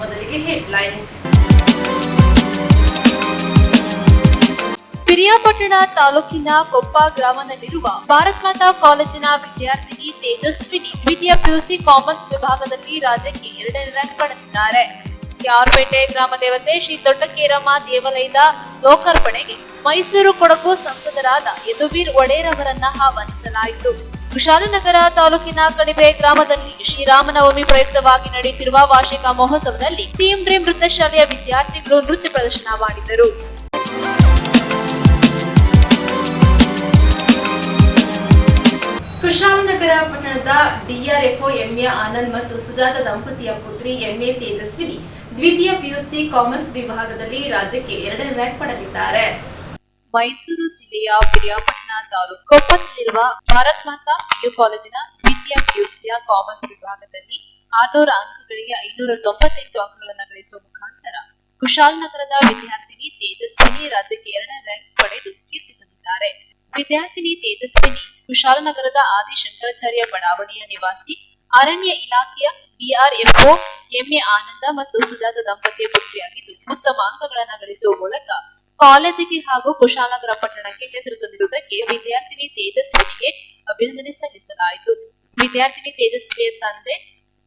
ಮೊದಲಿಗೆ ಹೆಡ್ಲೈನ್ಸ್. ಪಿರಿಯಾಪಟ್ಟಣ ತಾಲೂಕಿನ ಕೊಪ್ಪ ಗ್ರಾಮದಲ್ಲಿರುವ ಭಾರತ್ ಮಾತಾ ಕಾಲೇಜಿನ ವಿದ್ಯಾರ್ಥಿನಿ ತೇಜಸ್ವಿನಿ ದ್ವಿತೀಯ ಪಿಯುಸಿ ಕಾಮರ್ಸ್ ವಿಭಾಗದಲ್ಲಿ ರಾಜ್ಯಕ್ಕೆ 2ನೇ ರ್ಯಾಂಕ್ ಪಡೆದಿದ್ದಾರೆ. ಯಾರ್ಪೇಟೆ ಗ್ರಾಮ ದೇವತೆ ಶ್ರೀ ದೊಡ್ಡಕೇರಮ್ಮ ದೇವಾಲಯದ ಲೋಕಾರ್ಪಣೆಗೆ ಮೈಸೂರು ಕೊಡಗು ಸಂಸದರಾದ ಯದುವೀರ್ ಒಡೆಯರ್ ಅವರನ್ನ ಆಹ್ವಾನಿಸಲಾಯಿತು. ಕುಶಾಲನಗರ ತಾಲೂಕಿನ ಕಣಿವೆ ಗ್ರಾಮದಲ್ಲಿ ಶ್ರೀರಾಮನವಮಿ ಪ್ರಯುಕ್ತವಾಗಿ ನಡೆಯುತ್ತಿರುವ ವಾರ್ಷಿಕ ಮಹೋತ್ಸವದಲ್ಲಿ ಟೀಮ್ ಡ್ರೀಮ್ ನೃತ್ಯ ಶಾಲೆಯ ವಿದ್ಯಾರ್ಥಿಗಳು ನೃತ್ಯ ಪ್ರದರ್ಶನ ಮಾಡಿದರು. ಕುಶಾಲನಗರ ಪಟ್ಟಣದ ಡಿಆರ್ಎಫ್ಒ ಎಂಎ ಆನಂದ್ ಮತ್ತು ಸುಜಾತ ದಂಪತಿಯ ಪುತ್ರಿ ಎಂಎ ತೇಜಸ್ವಿನಿ ದ್ವಿತೀಯ ಪಿಯುಸಿ ಕಾಮರ್ಸ್ ವಿಭಾಗದಲ್ಲಿ ರಾಜ್ಯಕ್ಕೆ 2ನೇ ರ್ಯಾಂಕ್ ಪಡೆದಿದ್ದಾರೆ. ಮೈಸೂರು ಜಿಲ್ಲೆಯ ಪಿರಿಯಾಪಟ್ಟಣ ತಾಲೂಕು ಕೊಪ್ಪದಲ್ಲಿರುವ ಭಾರತ್ ಮಾತಾ ಪಿಯು ಕಾಲೇಜಿನ ದ್ವಿತೀಯ ಪಿಯುಸಿಯ ಕಾಮರ್ಸ್ ವಿಭಾಗದಲ್ಲಿ 600 ಅಂಕಗಳಿಗೆ 598 ಅಂಕಗಳನ್ನು ಗಳಿಸುವ ಮುಖಾಂತರ ಕುಶಾಲನಗರದ ವಿದ್ಯಾರ್ಥಿನಿ ತೇಜಸ್ವಿನಿ ರಾಜ್ಯಕ್ಕೆ 2ನೇ ರ್ಯಾಂಕ್ ಪಡೆದು ಕೀರ್ತಿ ತಂದಿದ್ದಾರೆ. ವಿದ್ಯಾರ್ಥಿನಿ ತೇಜಸ್ವಿನಿ ಕುಶಾಲನಗರದ ಆದಿಶಂಕರಾಚಾರ್ಯ ಬಡಾವಣೆಯ ನಿವಾಸಿ, ಅರಣ್ಯ ಇಲಾಖೆಯ ಡಿಆರ್ಎಫ್ಒ ಎಂಎ ಆನಂದ ಮತ್ತು ಸುಜಾತ ದಂಪತಿಯ ಪುತ್ರಿಯಾಗಿದ್ದು ಉತ್ತಮ ಅಂಕಗಳನ್ನು ಗಳಿಸುವ ಮೂಲಕ ಕಾಲೇಜಿಗೆ ಹಾಗೂ ಕುಶಾಲನಗರ ಪಟ್ಟಣಕ್ಕೆ ಹೆಸರು ತಂದಿರುವುದಕ್ಕೆ ವಿದ್ಯಾರ್ಥಿನಿ ತೇಜಸ್ವಿನಿಗೆ ಅಭಿನಂದನೆ ಸಲ್ಲಿಸಲಾಯಿತು. ವಿದ್ಯಾರ್ಥಿನಿ ತೇಜಸ್ವಿಯ ತಂದೆ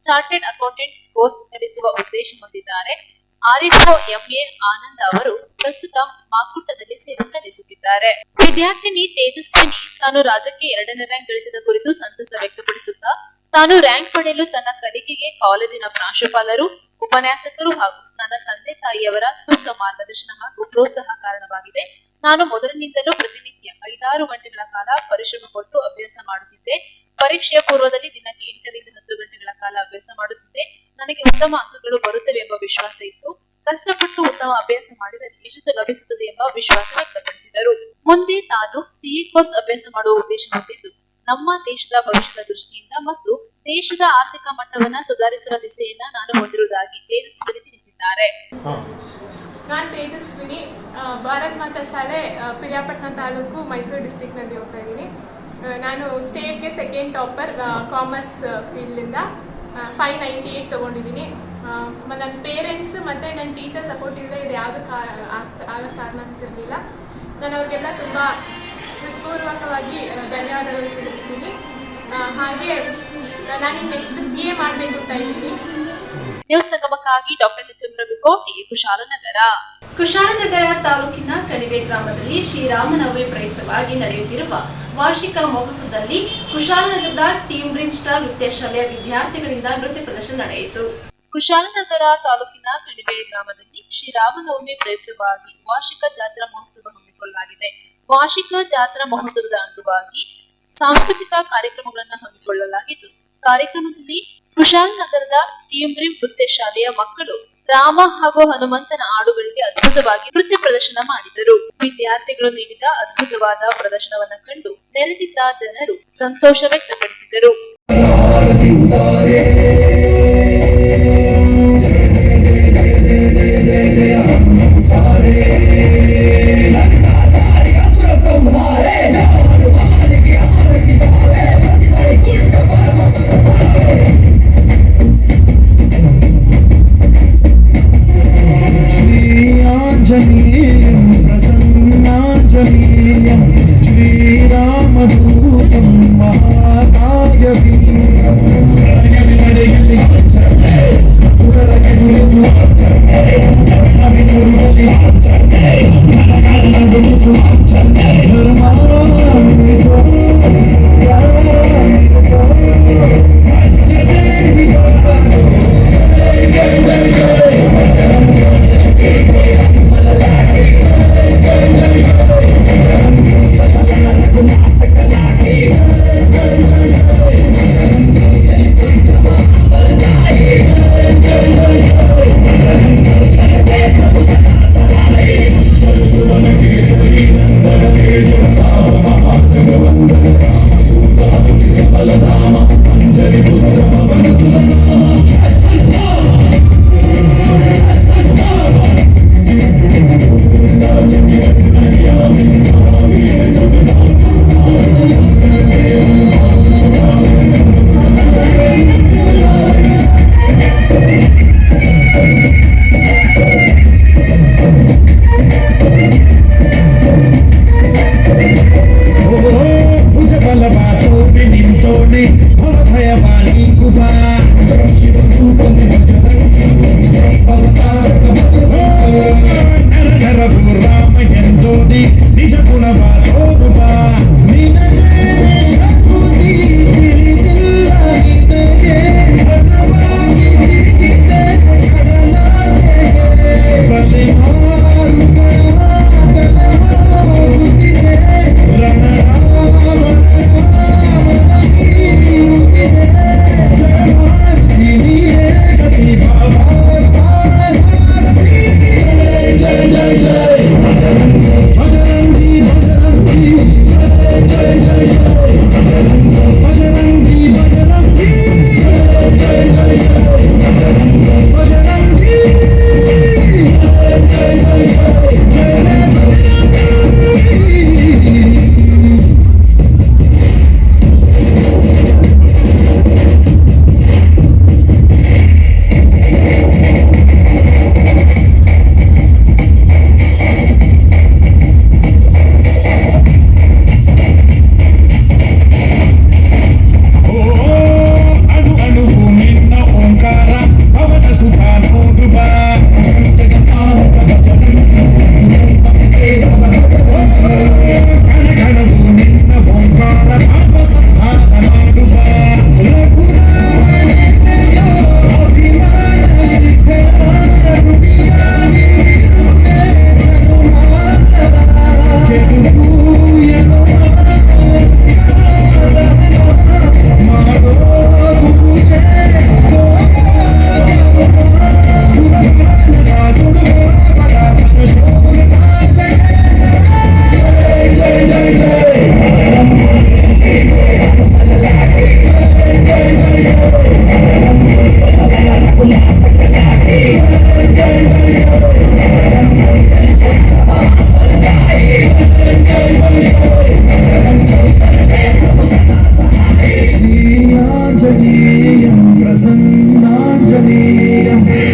ಚಾರ್ಟೆಡ್ ಅಕೌಂಟೆಂಟ್ ಕೋರ್ಸ್ ಕಲಿಸುವ ಉದ್ದೇಶ ಹೊಂದಿದ್ದಾರೆ. ಆರ್ಎಫ್ಒ ಎಂಎ ಆನಂದ್ ಅವರು ಪ್ರಸ್ತುತ ಮಾಕುಟ್ಟದಲ್ಲಿ ಸೇವೆ ಸಲ್ಲಿಸುತ್ತಿದ್ದಾರೆ. ವಿದ್ಯಾರ್ಥಿನಿ ತೇಜಸ್ವಿನಿ ತಾನು ರಾಜ್ಯಕ್ಕೆ 2ನೇ ರ್ಯಾಂಕ್ ಗಳಿಸಿದ ಕುರಿತು ಸಂತಸ ವ್ಯಕ್ತಪಡಿಸುತ್ತಾ, ತಾನು ರ್ಯಾಂಕ್ ಪಡೆಯಲು ತನ್ನ ಕಲಿಕೆಗೆ ಕಾಲೇಜಿನ ಪ್ರಾಂಶುಪಾಲರು, ಉಪನ್ಯಾಸಕರು ಹಾಗೂ ನನ್ನ ತಂದೆ ತಾಯಿಯವರ ಸೂಕ್ತ ಮಾರ್ಗದರ್ಶನ ಹಾಗೂ ಪ್ರೋತ್ಸಾಹ ಕಾರಣವಾಗಿದೆ. ನಾನು ಮೊದಲಿನಿಂದಲೂ ಪ್ರತಿನಿತ್ಯ 5-6 ಗಂಟೆಗಳ ಕಾಲ ಪರಿಶ್ರಮ ಪಟ್ಟು ಅಭ್ಯಾಸ ಮಾಡುತ್ತಿದ್ದೆ. ಪರೀಕ್ಷೆಯ ಪೂರ್ವದಲ್ಲಿ ದಿನಕ್ಕೆ 8ರಿಂದ 10 ಗಂಟೆಗಳ ಕಾಲ ಅಭ್ಯಾಸ ಮಾಡುತ್ತಿದ್ದೆ. ನನಗೆ ಉತ್ತಮ ಅಂಕಗಳು ಬರುತ್ತವೆ ಎಂಬ ವಿಶ್ವಾಸ ಇತ್ತು. ಕಷ್ಟಪಟ್ಟು ಉತ್ತಮ ಅಭ್ಯಾಸ ಮಾಡಿದರೆ ಯಶಸ್ಸು ಲಭಿಸುತ್ತದೆ ಎಂಬ ವಿಶ್ವಾಸ ವ್ಯಕ್ತಪಡಿಸಿದರು. ಮುಂದೆ ತಾನು ಸಿಎ ಕೋರ್ಸ್ ಅಭ್ಯಾಸ ಮಾಡುವ ಉದ್ದೇಶ ಹೊಂದಿದ್ದು, ನಮ್ಮ ದೇಶದ ಭವಿಷ್ಯದ ದೃಷ್ಟಿಯಿಂದ ಮತ್ತು ದೇಶದ ಆರ್ಥಿಕ ಮಟ್ಟವನ್ನ ಸುಧಾರಿಸುವ ದಿಸೆಯನ್ನ ನಾನು ಹೊಂದಿರುವುದಾಗಿ ತೇಜಸ್ವಿನಿ ತಿಳಿಸಿದ್ದಾರೆ. ನಾನು ತೇಜಸ್ವಿನಿ, ಭಾರತ್ ಮಾತಾ ಶಾಲೆ ಪಿರಿಯಾಪಟ್ಟಣ ತಾಲೂಕು ಮೈಸೂರು ಡಿಸ್ಟಿಕ್ ನಲ್ಲಿ ಹೋಗ್ತಾ ಇದ್ದೀನಿ. ನಾನು ಸ್ಟೇಟ್ಗೆ 2nd ಟಾಪರ್ ಕಾಮರ್ಸ್ ಫೀಲ್ಡಿಂದ 598 ತಗೊಂಡಿದ್ದೀನಿ. ನನ್ನ ಪೇರೆಂಟ್ಸ್ ಮತ್ತು ನನ್ನ ಟೀಚರ್ ಸಪೋರ್ಟ್ ಇಲ್ಲದೆ ಇದು ಯಾವುದು ಆಗ ಕಾರಣ ಆಗ್ತಿರಲಿಲ್ಲ. ನಾನು ಅವ್ರಿಗೆಲ್ಲ ತುಂಬ ಹೃತ್ಪೂರ್ವಕವಾಗಿ ಧನ್ಯವಾದಗಳು ತಿಳಿಸ್ತೀನಿ. ಹಾಗೆ ನಾನೀಗ ನೆಕ್ಸ್ಟ್ CA ಮಾಡಬೇಕು ಅಂತ ಇದ್ದೀನಿ. ನ್ಯೂಸ್ ಸಂಗಮಕ್ಕಾಗಿ ಡಾಕ್ಟರ್ ರವಿಕೋಟಿ, ಕುಶಾಲನಗರ. ಕುಶಾಲನಗರ ತಾಲೂಕಿನ ಕಣಿವೆ ಗ್ರಾಮದಲ್ಲಿ ಶ್ರೀರಾಮನವಮಿ ಪ್ರಯುಕ್ತವಾಗಿ ನಡೆಯುತ್ತಿರುವ ವಾರ್ಷಿಕ ಮಹೋತ್ಸವದಲ್ಲಿ ಕುಶಾಲನಗರದ ಟೀಮ್ ಡ್ರೀಮ್ ಸ್ಟಾರ್ ನೃತ್ಯ ಶಾಲೆಯ ವಿದ್ಯಾರ್ಥಿಗಳಿಂದ ನೃತ್ಯ ಪ್ರದರ್ಶನ ನಡೆಯಿತು. ಕುಶಾಲನಗರ ತಾಲೂಕಿನ ಕಣಿವೆ ಗ್ರಾಮದಲ್ಲಿ ಶ್ರೀರಾಮನವಮಿ ಪ್ರಯುಕ್ತವಾಗಿ ವಾರ್ಷಿಕ ಜಾತ್ರಾ ಮಹೋತ್ಸವ ಹಮ್ಮಿಕೊಳ್ಳಲಾಗಿದೆ. ವಾರ್ಷಿಕ ಜಾತ್ರಾ ಮಹೋತ್ಸವದ ಅಂಗವಾಗಿ ಸಾಂಸ್ಕೃತಿಕ ಕಾರ್ಯಕ್ರಮಗಳನ್ನು ಹಮ್ಮಿಕೊಳ್ಳಲಾಗಿದ್ದು, ಕಾರ್ಯಕ್ರಮದಲ್ಲಿ ಕುಶಾಲನಗರದ ಟೀಮ್ ಡ್ರೀಮ್ ನೃತ್ಯ ಶಾಲೆಯ ಮಕ್ಕಳು ರಾಮ ಹಾಗೂ ಹನುಮಂತನ ಹಾಡುಗಳಿಗೆ ಅದ್ಭುತವಾಗಿ ನೃತ್ಯ ಪ್ರದರ್ಶನ ಮಾಡಿದರು. ವಿದ್ಯಾರ್ಥಿಗಳು ನೀಡಿದ ಅದ್ಭುತವಾದ ಪ್ರದರ್ಶನವನ್ನು ಕಂಡು ನೆರೆದಿದ್ದ ಜನರು ಸಂತೋಷ ವ್ಯಕ್ತಪಡಿಸಿದರು. श्रीरामदूतं महाकाव्यवीरं श्रीयाञ्जनेयं प्रसन्नाञ्जनेयं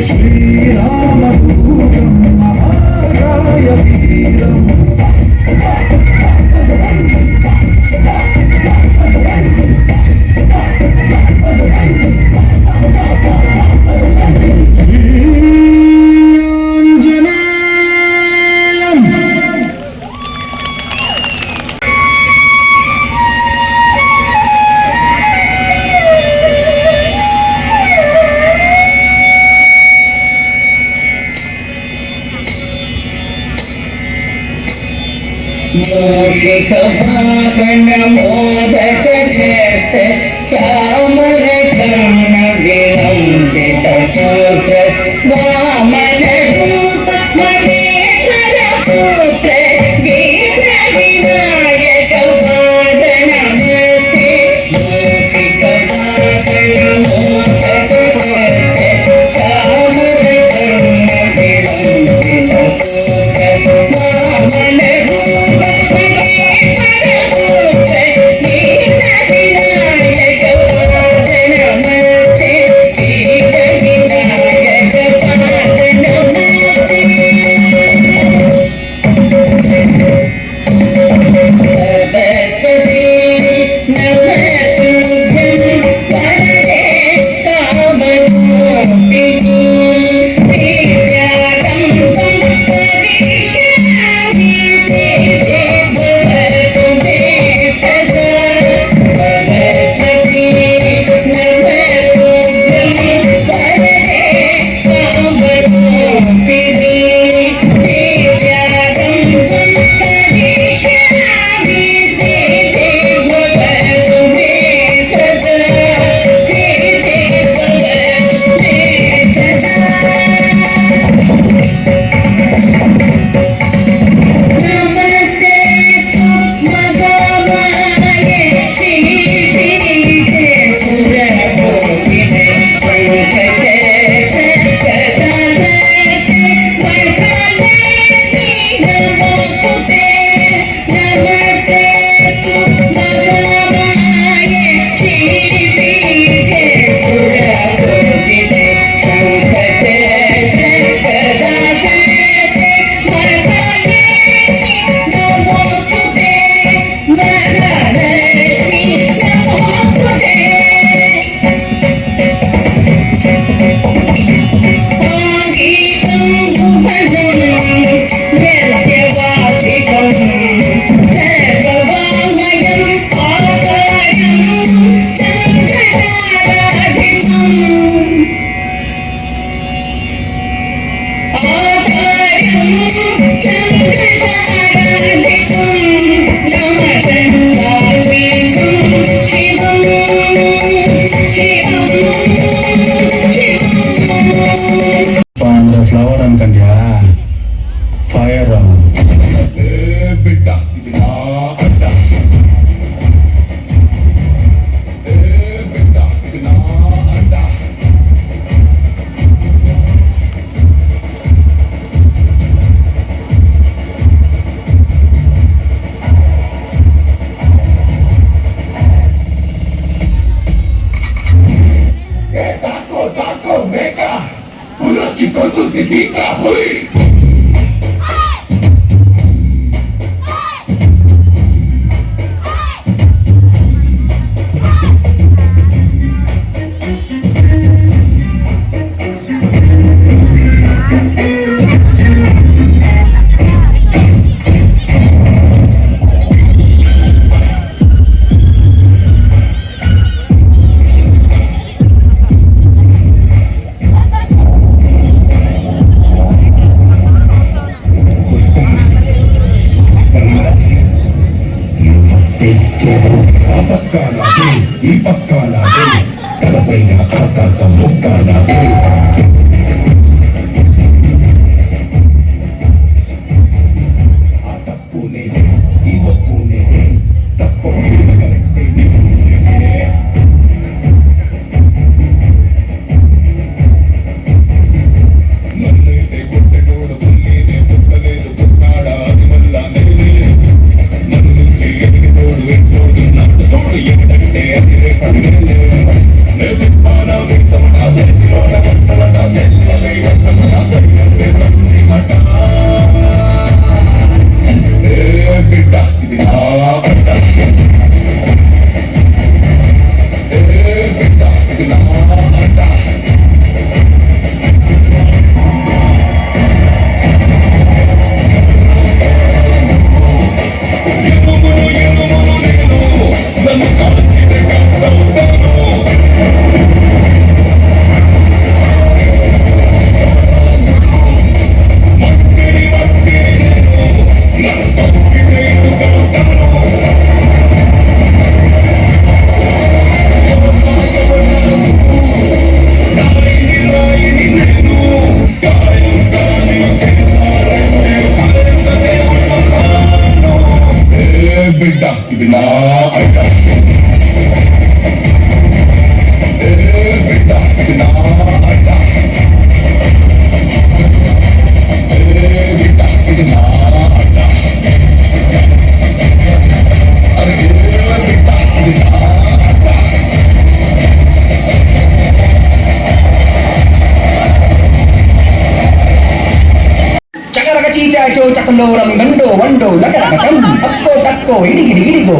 श्रीरामदूतं महाकाय वीरम् मोषिकवाहन मोदक चेष्ट चामर कर्ण विलंबित सूत्र वामन रूप महेश्वर पुत्र वीर विनायक वादन मूर्ति मोषिकवाहन मोदक चेष्ट चामर कर्ण विलंबित सूत्र वामन ಫ್ಲವರ್ ಅನ್ಕಂಡ್ಯಾ ಫೈರ್ ಬಿಡ್ಡ ಇದು ನಾ ಅಡ್ಡ ಬಿಡ್ಡ ಇದು ನಾ ಅಡ್ಡ taco meca uno chico tu ti pica huy ఈ పక్క నాదే తలపైన ఆకాశం ముక్క నాదే ఆ తప్పు నేనే ఈ తప్పు నేనే తప్పు కరెక్టే నేనే ಇದು ನಾ ಆಟ ಬಿಟ್ಟ ಇದು ನಾ ಆಟ ಬಿಟ್ಟ ಇದು ನಾ ಆಟ ಅರೆ ಬಿಟ್ಟ ಇದು ನಾ ಆಟ ಚಕರಕ ಚೀಚಾಚೋ ಚಕಲೋರಂ ಗಂಡೋ ವಂಡೋ ಲಕರಕಟಂ ಅಕ್ಕೋ ಟಕ್ಕೋ ಇಡಿಗಿಡಿ ಇಡಿಗೋ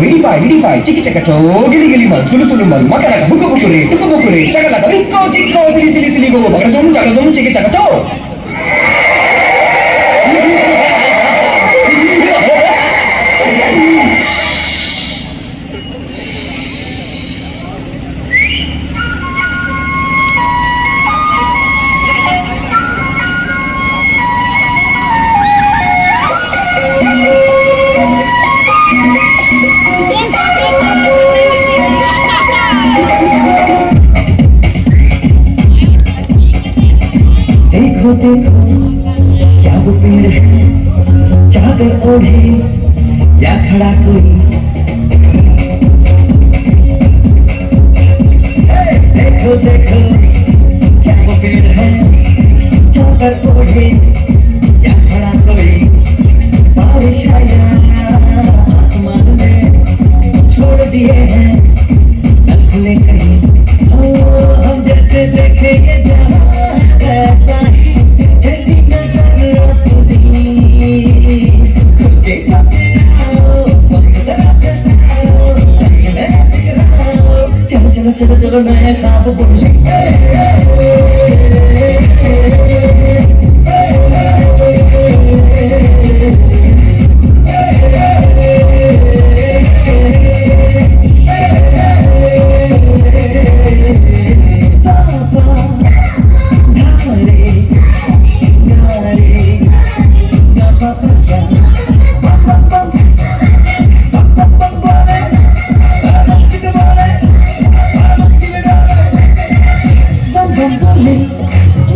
ಇಡಿಪಾಯ್ ಚಿಕ್ಕಿ ಚಕಚೋ ಗಿಲಿಗಿಲಿ ಮಲ್ ಸುಲು ಸುಲು ಮಲ್ ಮಕರಕ ಬುಕು ಬುಕುರಿ ಚಕಲಕ ಬಿಕ್ಕೋ ಚಿಕ್ಕೋ ಸಿಲಿ ಸಿಲಿಗೋ ಬಗಡದುಂ ಚಕದುಂ ಚಿಕ್ಕಿ ಚಕಚೋ देखो क्या वो पेड़ है चादर ओढ़े या खड़ा कोई देखो क्या वो पेड़ है चादर ओढ़े या खड़ा कोई बारिश आया आसमान में छोड़ दिए हैं नल खुले कहीं हम जैसे देखे ये जहां ऐसा ही जैसी नजर अपनी खुद के साथे आओ वक्त जरा चलाओ मैं दिख रहा हूं चलो नया ख्वाब बुन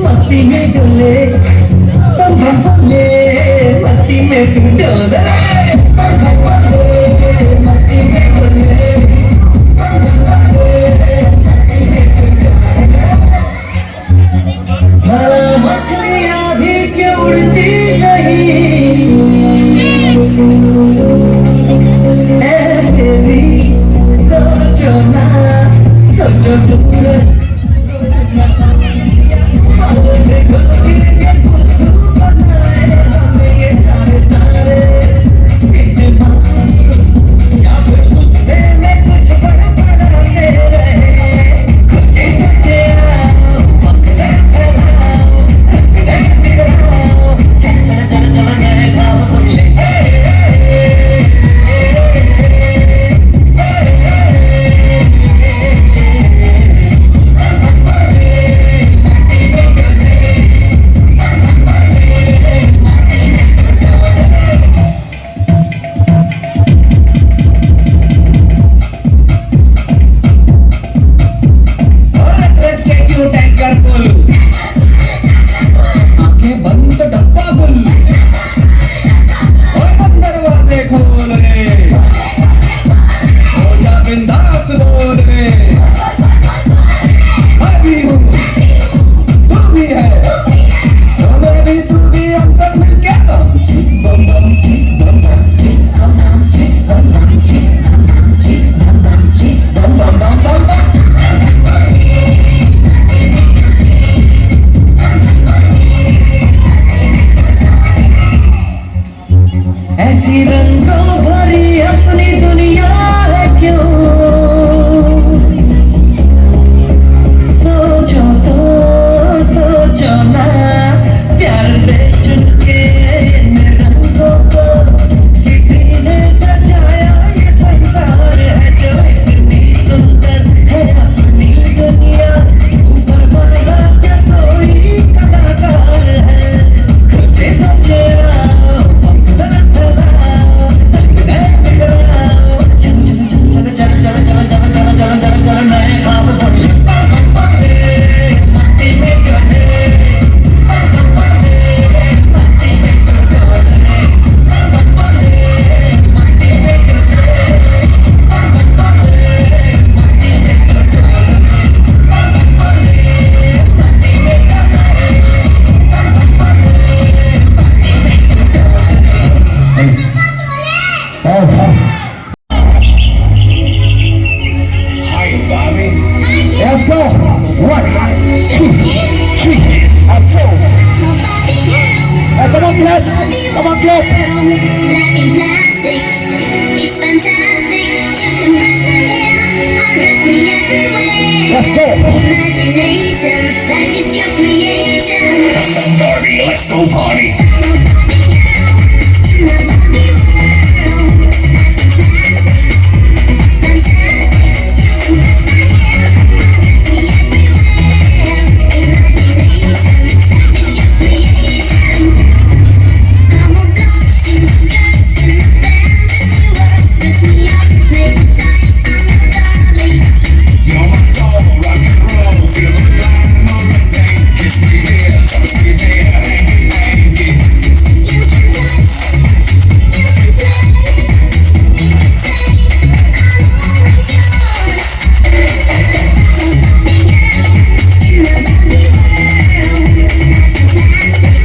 मस्ती में डोले बम बम बोले मस्ती में तू डोले मस्ती में डोले मछलियाँ भी क्यों उड़ती नहीं ऐसे भी सोचो ना सोचो सूरज देखो ये बनाए हमें ये सारे तारे clap. Come on, clap. Black and plastic, it's fantastic. You can brush my hair, undress me everywhere. Let's go. Imagination, life is your creation. Come on, Barbie, let's go party. I'm a Barbie girl in my Barbie world. Black and plastic, it's fantastic. You can brush my hair, undress me everywhere. Imagination, life is your creation. I'm a blonde in the girl in the fantasy world. Dress me up, make it time, I'm a darling. You're my doll, rock and roll, feel the climb on the thing. Kiss me here, touch me there, hanky panky. You can touch, you can play, you can say, I'm always yours. I'm a Barbie girl in the Barbie world. Black and plastic,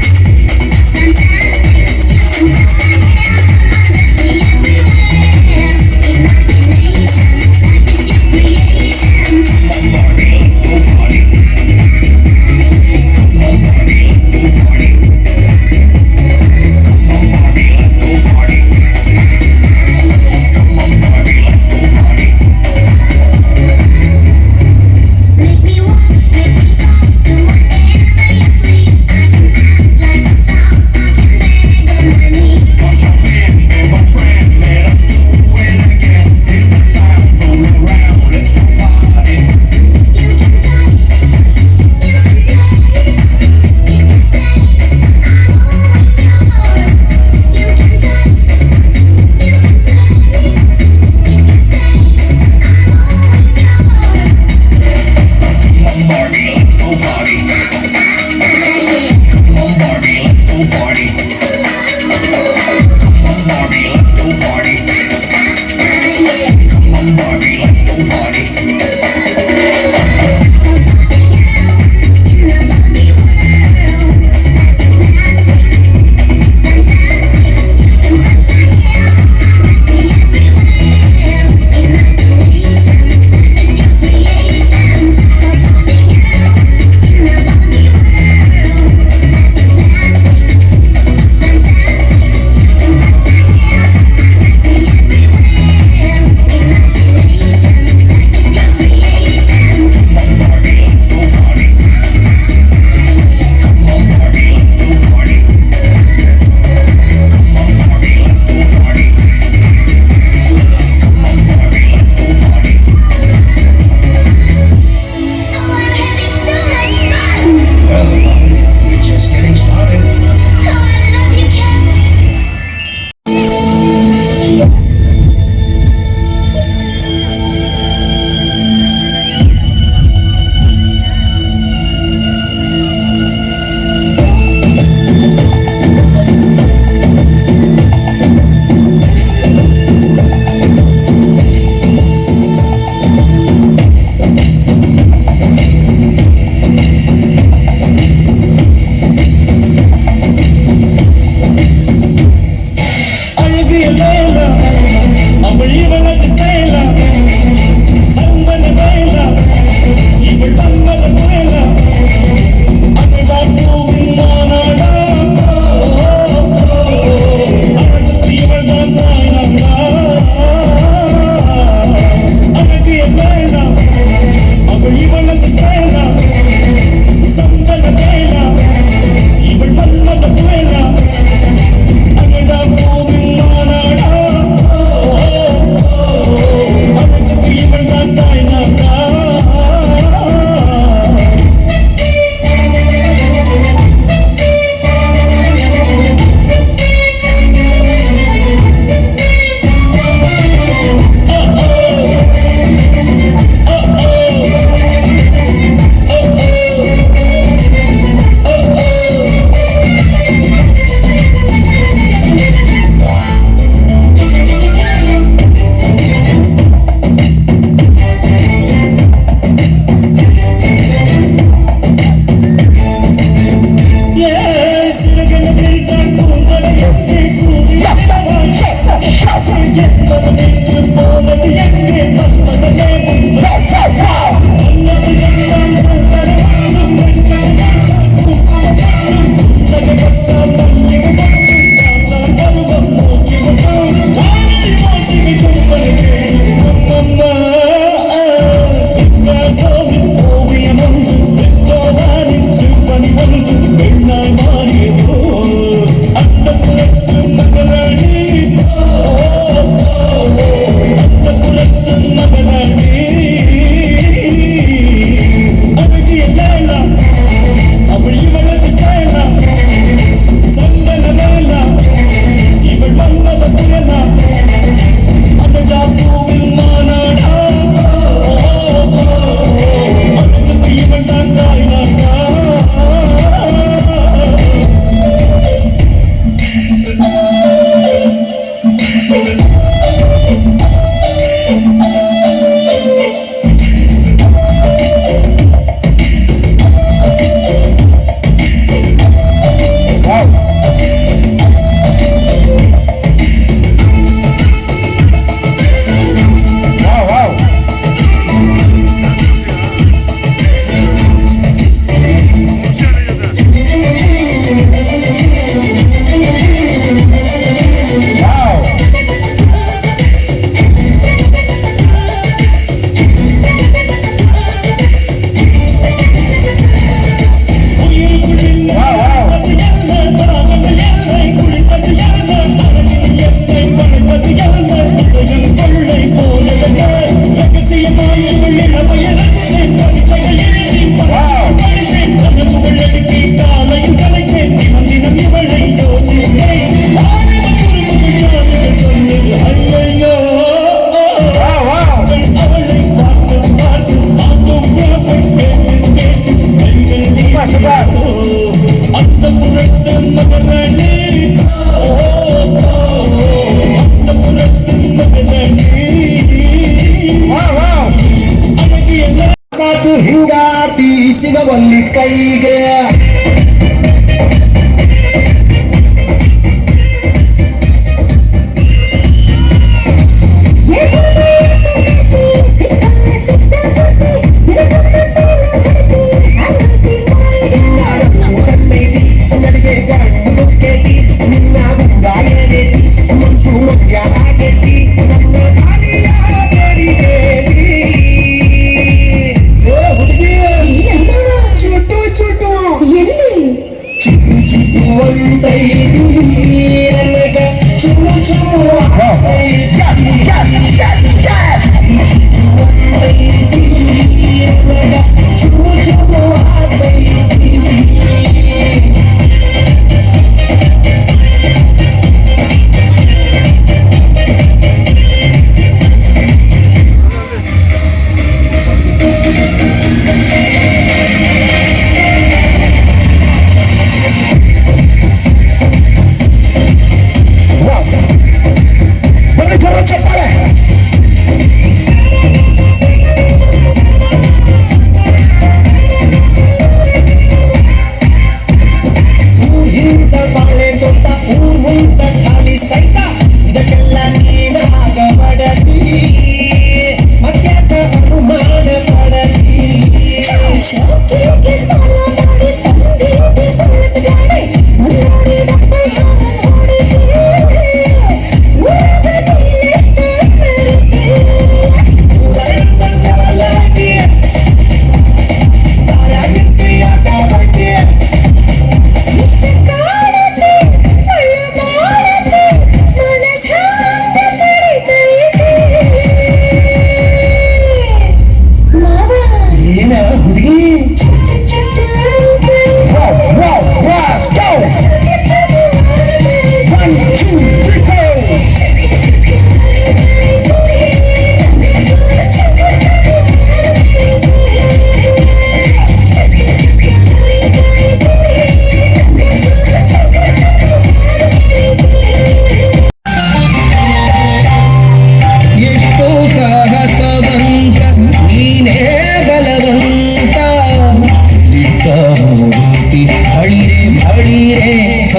it's fantastic. You can brush my hair, undress me everywhere. Imagination, life is your creation. Come on, Barbie, let's go party. Come on, Barbie, let's go party. Come on, Barbie, let's go party. Come on, Barbie, let's go party. Make me walk, make me talk, do whatever you please. I can act like a star, I can beg on my knees. Come jump in, be my friend, let us do it again. Hit the town, roll around, let's go party. You can touch, you can play, you can say, I'm always yours. You can touch, you can play, you can say, I'm always yours. Come on, Barbie, let's go party. Come on, Barbie, let's go party. Come on, Barbie, let's go party. Come on, Barbie, let's go party. Oh, I'm having so much fun. Well, we're just getting started. Oh, I love you, Ken. அழகிய லேலா, அவள் இவளது ஸ்டைலா. சந்தன வேலா, இவள் மன்மத புயலா. அவள்தான் பூவின் மாநாடா. அழகுக்கு இவள்தான் தாய்நாடா. அழகிய லேலா, அவள் இவளது ஸ்டைலா. சந்தன வேலா, இவள் மன்மத புயலா. அழகாம் பூவின் மாநாடா. அழகுக்கு இவள்தான் தாய்நாடா. Wow! ಸಾಕು ಹಿಂಗಾತಿ ಸಿಗವಲ್ಲಿ ಕೈಗೆ ನಡಿಗೆ ಗಂಡು ಕೇಟಿ ನಿನ್ನ ಗುಂಗಾಯೇಟಿ ಮನ್ಸು ಮಂಡ್ಯ ಆಗೇಟಿ ನನ್ನ ಗಾಳಿಯ ಸೇರಿ ಹುಡುಗಿ ಚುಟು ಚುಟು ಎಲ್ಲಿ ಚುಟು ಚುಟು ಒಂದೈದು ನನಗ ಚುಮು ಚುಮು ಚುಮು ಚುಮು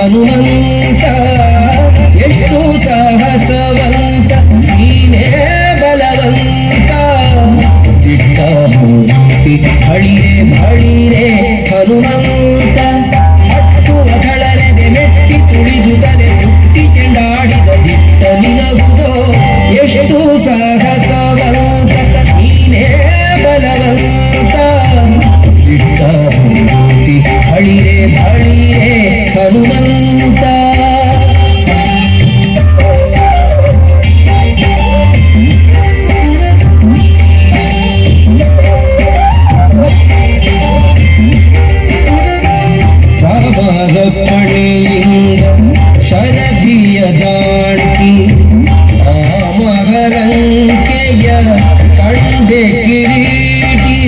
ಹನುಮಂತ ಎಷ್ಟು ಸಾಹಸವಂತ ನೀನೇ ಬಲವಂತ ಚಿಟ್ಟ ಮೂರ್ತಿ ಹಳಿರೆ ಬಳಿರೆ ಹನುಮಂತ ಹತ್ತು ಅಧಳಲೆದೆ ಮೆಟ್ಟಿ ತುಳಿದು ತಲೆ ಹುಟ್ಟಿ ಚೆಂಡಾಡಿದ ದಿಟ್ಟ ನಿನಗುದೋ ಎಷ್ಟು ಸಾಹಸವಂತ ನೀನೇ ಬಲವಂತ ಚಿಟ್ಟ ಮೂರ್ತಿ ಹಳಿರೆ ಬಳಿರೆ ಹನುಮಂತ ಪಣಿಯಿಂದ ಶರಧಿಯ ದಾಟಿ ಆ ಮಗಲಂಕೆಯ ಕಂಡೆ ಕಿರೀಟಿ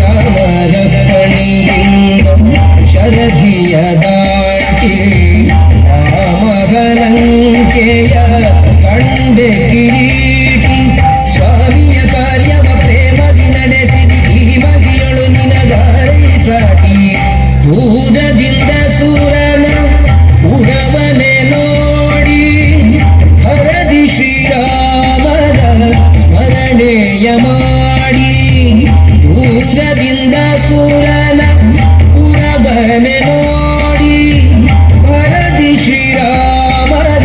ರಾಮರ ಪಣಿಯಿಂದ ಶರಧಿಯ ದಾಟಿ ಆ ಮಗಲಂಕೆಯ ಕಂಡೆ ಕಿರೀಟಿ ಸ್ವಾಮಿಯ ಕಾರ್ಯವ ಪ್ರೇಮದಿ ನಡೆಸಿದಿ ಈ ಮಗಿಯಳು ನಿನಗಾರೈ ಸಾಟಿ ದೂರದಿಂದ ಸೂರನ ಉರವನೆ ನೋಡಿ ಹರದಿ ಶ್ರೀರಾಮರ ಸ್ಮರಣೆಯ ಮಾಡಿ ದೂರದಿಂದ ಸೂರನ ಉರವನೆ ನೋಡಿ ಹರದಿ ಶ್ರೀರಾಮರ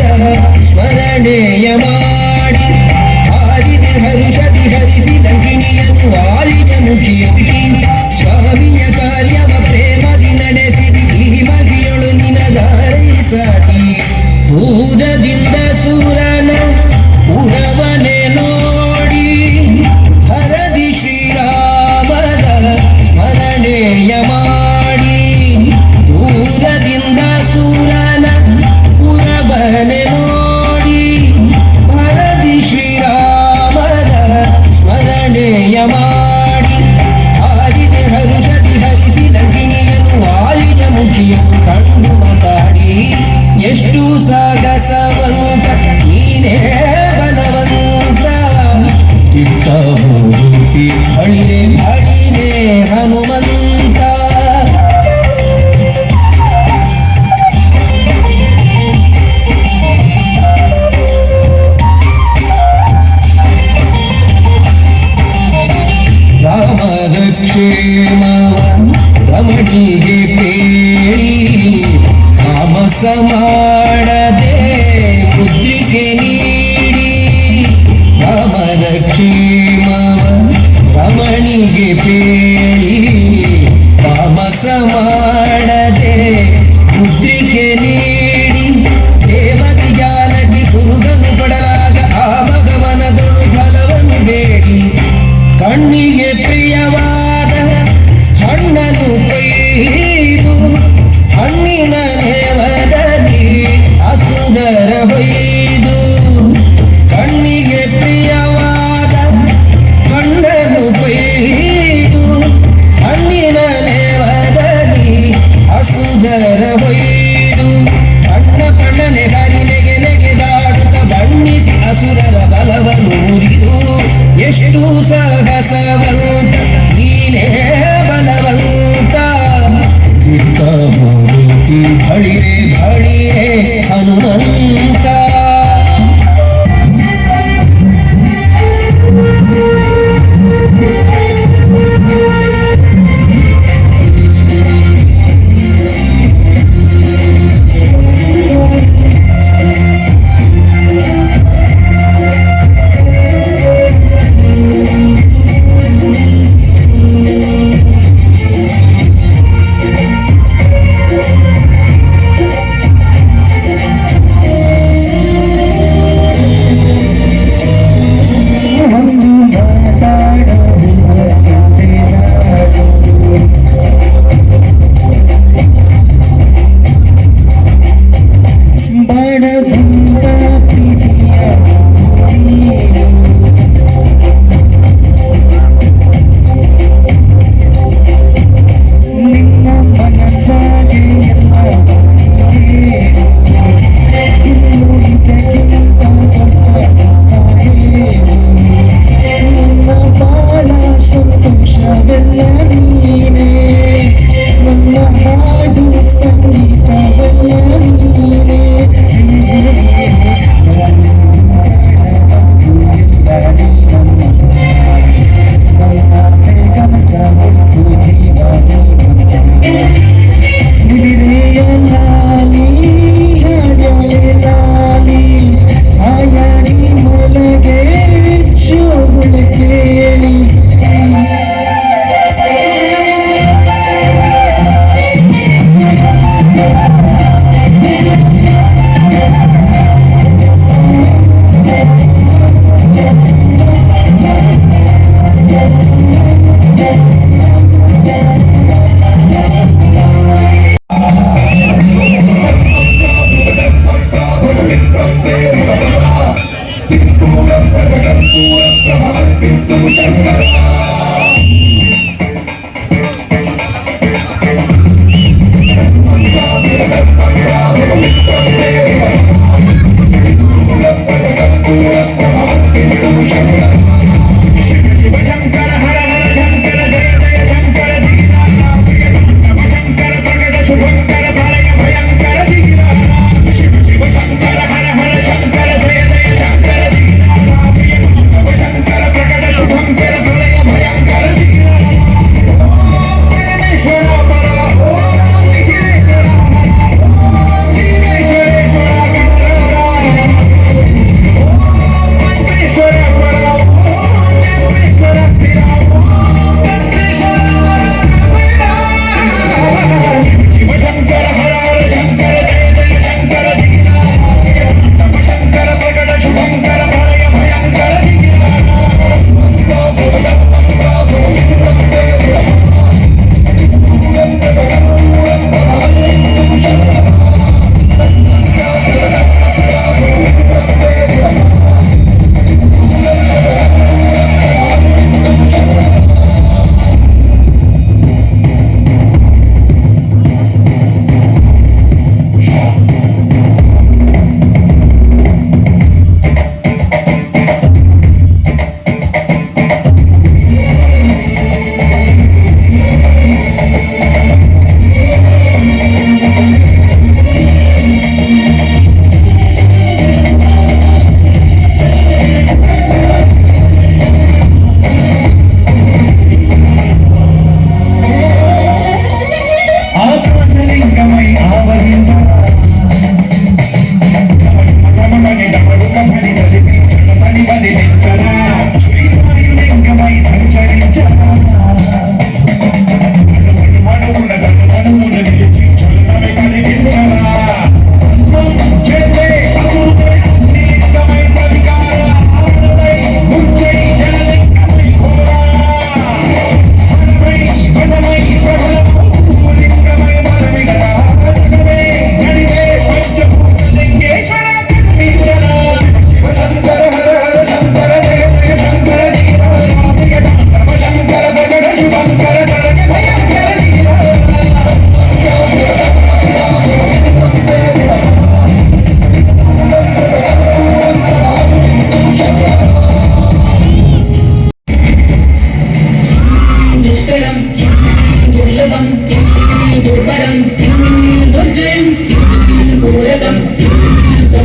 ಸ್ಮರಣೆಯ ಮಾಡಿ ಮಾಡದೆ ಮುದ್ರಿಕೆ ನೀಡಿ ರಾಮನ ಕ್ಷೇಮವ ರಮಣಿಗೆ ಪೇಳಿ ತಾಮಸ ಮಾಡದೆ ಮುದ್ರಿಕೆ ನೀಡಿ ದೇವತಿ ಜಾನಕಿ ಗುರುಗನು ಕೊಡಲಾಗ ಆ ಭಗವನದೊಳು ಫಲವನ್ನು ಬೇಡಿ ಕಣ್ಣಿಗೆ ಪ್ರಿಯವಾದ ಹಣ್ಣನ್ನು ಕೊಯ್ದು ಹಣ್ಣಿನ ನೇವದಲ್ಲಿ ಅಸುಂದರ ಹೊಯ್ದು ಕಣ್ಣಿಗೆ ಪ್ರಿಯವಾದ ಹಣ್ಣನ್ನು ಕೊಯ್ದು ಹಣ್ಣಿನ ನೇವದಲ್ಲಿ ಅಸುಂದರ ಹೊಯ್ದು ಅಣ್ಣ ಪಣ್ಣನೆ ಹರಿ ನೆಗೆದಾಡುತ್ತ ಬಣ್ಣಿಸಿ ಅಸುರರ ಬಲವನ್ನು ಮುರಿದು ಎಷ್ಟು ಸಾಹಸವಂತ ನೀನೇ ಬಲವಂತ ಚಿತ್ತ ಮೂರ್ತಿ ಬಳಿರೆ ಬಳಿರೆ ಹನುಮಂತ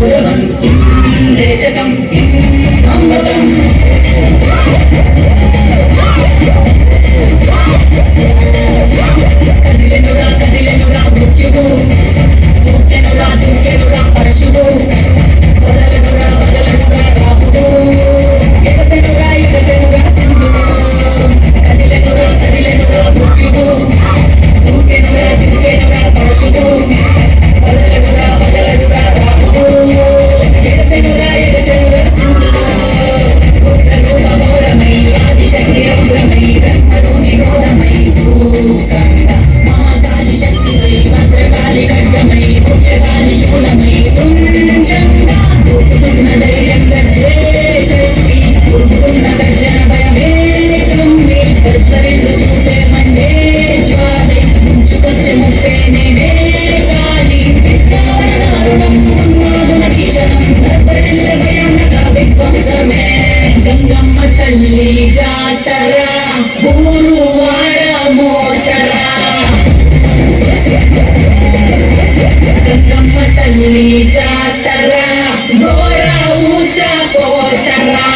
గౌరవం రేచకం అమృతం కదిలెనురా మృత్యువు దూకెనురా పరశువు వదలనురా రాహువు ఎగసెనురా సింధువు కదిలెనురా మృత్యువు దూకెనురా పరశువు వదలనురా రాహువు ఎగసెనురా సింధువు ఉత్తరూపమోరమై ఆదిశక్తి రౌద్రమై బ్రహ్మరూపి ఘోరమై భూకండ మహాకాళి శక్తిమై భద్రకాళి ఖడ్గమై పుణ్యకాళి శూలమై తుంచంగా దూకుతున్న ధైర్యం గర్జేకట్టి ఉరుకుతున్న గర్జన భయమే తుమ్మి పరస్పరెల్లు చూపే మండే జ్వాలై ముంచుకొచ్చే ముప్పే నేనే కాళి దారుణం ఉన్మాదున కిశనం భద్రెల్ల భయానక విధ్వంసమే గంగమ్మ తల్లి జాతర ఊరువాడ మోతరా గంగమ్మ తల్లి జాతర ఘోర ఊచ కోతరా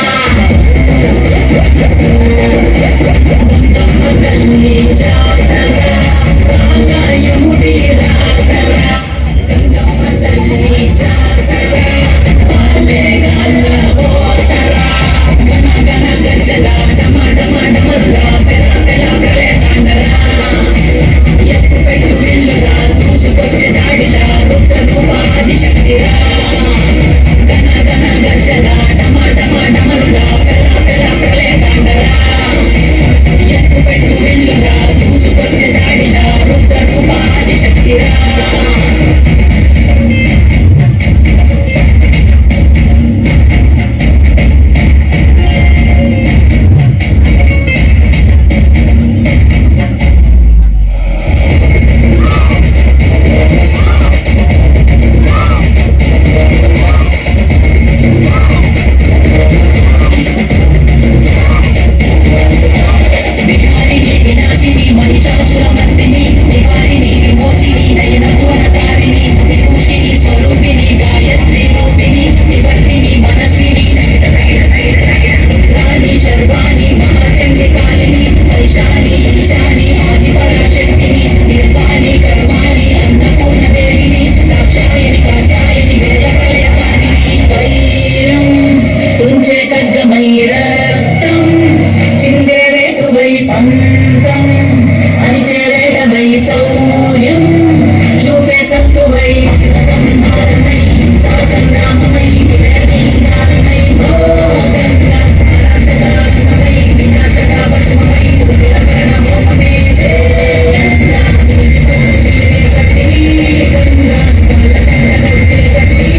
గంగమ్మ తల్లి జాతర కాలయముడి రాతర గంగమ్మ తల్లి జాతర పాలే గాల కోతరా గన గన గజల డమ డమ డమరుల పెల పెల ప్రళయ తాండరా ఎత్తు పెట్టు విల్లురా దూసుకొచ్చే దాడిలా రుద్రరూప ఆదిశక్తిరా గన గన గజల డమ డమ డమరుల పెల పెల ప్రళయ తాండరా ఎత్తు పెట్టు విల్లురా దూసుకొచ్చే దాడిలా రుద్రరూప ఆదిశక్తిరా విహారిణి వినాశిని మహిషాసురమర్దిని నివారిణి విమోచిని నయన భువనకారిణి విభూషిణి స్వరూపిణి గాయత్రి రూపిణి నివర్తిని మనస్విని రుద్రాణి శర్వాణి మహాచండికాలిని వైశాని ఈశాని ఆది పరాశక్తిని నిర్వాణి కర్వాణి అన్నపూర్ణ దేవిని దాక్షాయని కాచాయని వేద ప్రళయకారిణి వైరం తుంచే ఖడ్గమై రక్తం చిందే వేటువై పంతం అణిచే వేటవై శౌర్యం చూపే సత్తువై సంహారమై సంగ్రామమై విలయలింగారమై భోగంగా పరాశరాత్మమై వినాశక భస్మమై రుధిరకరణ హోమమే చేయంగా నీలిపోచే కట్టి గంగా కళ్ళకండ గచ్చే కట్టి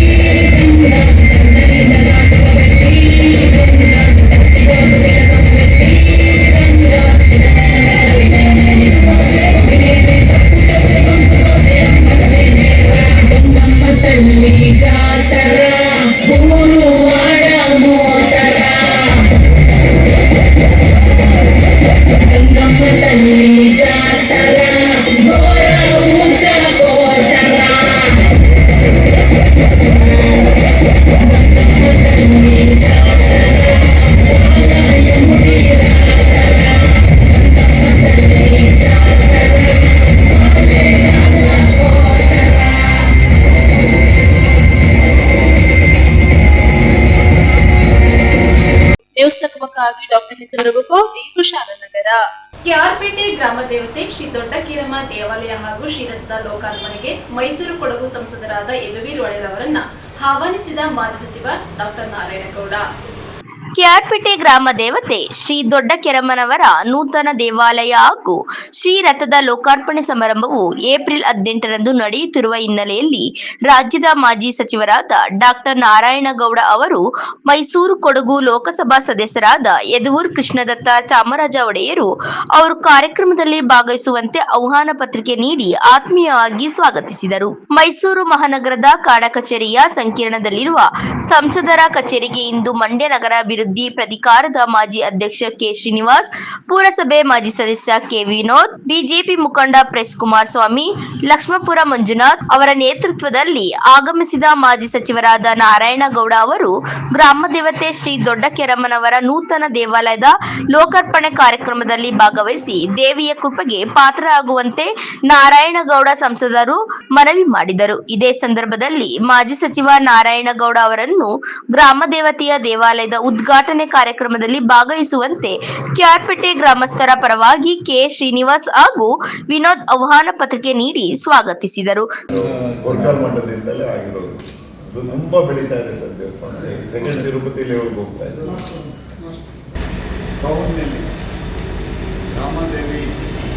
గంగా కన్నరీద నాటుక పెట్టి గంగా కత్తిగోటు విలకం పెట్టి గంగా గంగమ్మ తల్లి జాతర ఊరువాడ మోతరా గంగమ్మ తల్లి జాతర ఘోర ఊచ కోతరా గంగమ్మ తల్లి జాతర కాలయముడి రాతర గంగమ్మ తల్లి జాతర పాలే గాల కోతరా ನ್ಯೂಸ್ ಸಕಮಕ್ಕಾಗಿ ಡಾಕ್ಟರ್ ಎಚ್ ರಘುಕೋಟಿ ಕುಶಾಲನಗರ. ಕೆಆರ್ಪೇಟೆ ಗ್ರಾಮ ದೇವತೆ ಶ್ರೀ ದೊಡ್ಡಕೀರಮ್ಮ ದೇವಾಲಯ ಹಾಗೂ ಶ್ರೀರಥದ ಲೋಕಾರ್ಪಣೆಗೆ ಮೈಸೂರು ಕೊಡಗು ಸಂಸದರಾದ ಯದುವೀರ್ ಒಡೆಯರ್ ಅವರನ್ನ ಆಹ್ವಾನಿಸಿದ ಮಾಜಿ ಸಚಿವ ಡಾಕ್ಟರ್ ನಾರಾಯಣಗೌಡ. ಕೆಆರ್ಪೇಟೆ ಗ್ರಾಮ ದೇವತೆ ಶ್ರೀ ದೊಡ್ಡಕೆರಮ್ಮನವರ ನೂತನ ದೇವಾಲಯ ಹಾಗೂ ಶ್ರೀರಥದ ಲೋಕಾರ್ಪಣೆ ಸಮಾರಂಭವು ಏಪ್ರಿಲ್ 18ರಂದು ನಡೆಯುತ್ತಿರುವ ಹಿನ್ನೆಲೆಯಲ್ಲಿ ರಾಜ್ಯದ ಮಾಜಿ ಸಚಿವರಾದ ಡಾಕ್ಟರ್ ನಾರಾಯಣಗೌಡ ಅವರು ಮೈಸೂರು ಕೊಡಗು ಲೋಕಸಭಾ ಸದಸ್ಯರಾದ ಯದುವೂರ್ ಕೃಷ್ಣದತ್ತ ಚಾಮರಾಜ ಒಡೆಯರು ಅವರು ಕಾರ್ಯಕ್ರಮದಲ್ಲಿ ಭಾಗವಹಿಸುವಂತೆ ಆಹ್ವಾನ ಪತ್ರಿಕೆ ನೀಡಿ ಆತ್ಮೀಯವಾಗಿ ಸ್ವಾಗತಿಸಿದರು. ಮೈಸೂರು ಮಹಾನಗರದ ಕಾಡ ಕಚೇರಿಯ ಸಂಕೀರ್ಣದಲ್ಲಿರುವ ಸಂಸದರ ಕಚೇರಿಗೆ ಇಂದು ಮಂಡ್ಯ ನಗರ ಅಭಿವೃದ್ಧಿ ಅಭಿವೃದ್ಧಿ ಪ್ರಾಧಿಕಾರದ ಮಾಜಿ ಅಧ್ಯಕ್ಷ ಕೆ ಶ್ರೀನಿವಾಸ್, ಪುರಸಭೆ ಮಾಜಿ ಸದಸ್ಯ ಕೆ ವಿನೋದ್, ಬಿಜೆಪಿ ಮುಖಂಡ ಪ್ರೆಸ್ ಕುಮಾರಸ್ವಾಮಿ, ಲಕ್ಷ್ಮಪುರ ಮಂಜುನಾಥ್ ಅವರ ನೇತೃತ್ವದಲ್ಲಿ ಆಗಮಿಸಿದ ಮಾಜಿ ಸಚಿವರಾದ ನಾರಾಯಣಗೌಡ ಅವರು ಗ್ರಾಮ ದೇವತೆ ಶ್ರೀ ದೊಡ್ಡಕೆರಮ್ಮನವರ ನೂತನ ದೇವಾಲಯದ ಲೋಕಾರ್ಪಣೆ ಕಾರ್ಯಕ್ರಮದಲ್ಲಿ ಭಾಗವಹಿಸಿ ದೇವಿಯ ಕೃಪೆಗೆ ಪಾತ್ರರಾಗುವಂತೆ ನಾರಾಯಣಗೌಡ ಸಂಸದರು ಮನವಿ ಮಾಡಿದರು. ಇದೇ ಸಂದರ್ಭದಲ್ಲಿ ಮಾಜಿ ಸಚಿವ ನಾರಾಯಣಗೌಡ ಅವರನ್ನು ಗ್ರಾಮ ದೇವತೆಯ ದೇವಾಲಯದ ಉದ್ಘಾಟನೆ ಕಾರ್ಯಕ್ರಮದಲ್ಲಿ ಭಾಗವಹಿಸುವಂತೆ ಕೆಆರ್ಪೇಟೆ ಗ್ರಾಮಸ್ಥರ ಪರವಾಗಿ ಕೆ ಶ್ರೀನಿವಾಸ್ ಹಾಗೂ ವಿನೋದ್ ಆಹ್ವಾನ ಪತ್ರಿಕೆ ನೀಡಿ ಸ್ವಾಗತಿಸಿದರು. ಕೊರ್ಕಾಲ್ ಮಠದಿಂದಲೇ ಆಗಿರೋದು. ಇದು ತುಂಬಾ ಬೆಳೀತಾ ಇದೆ ಸರ್ ದೇವಸ್ಥಾನ. ಸೆಕೆಂಡ್ ತಿರುಪತಿ ಲೆವೆಲ್ಗೆ ಹೋಗ್ತಾ ಇದೆ. ಟೌನ್ನಲ್ಲಿ ರಾಮದೇವಿ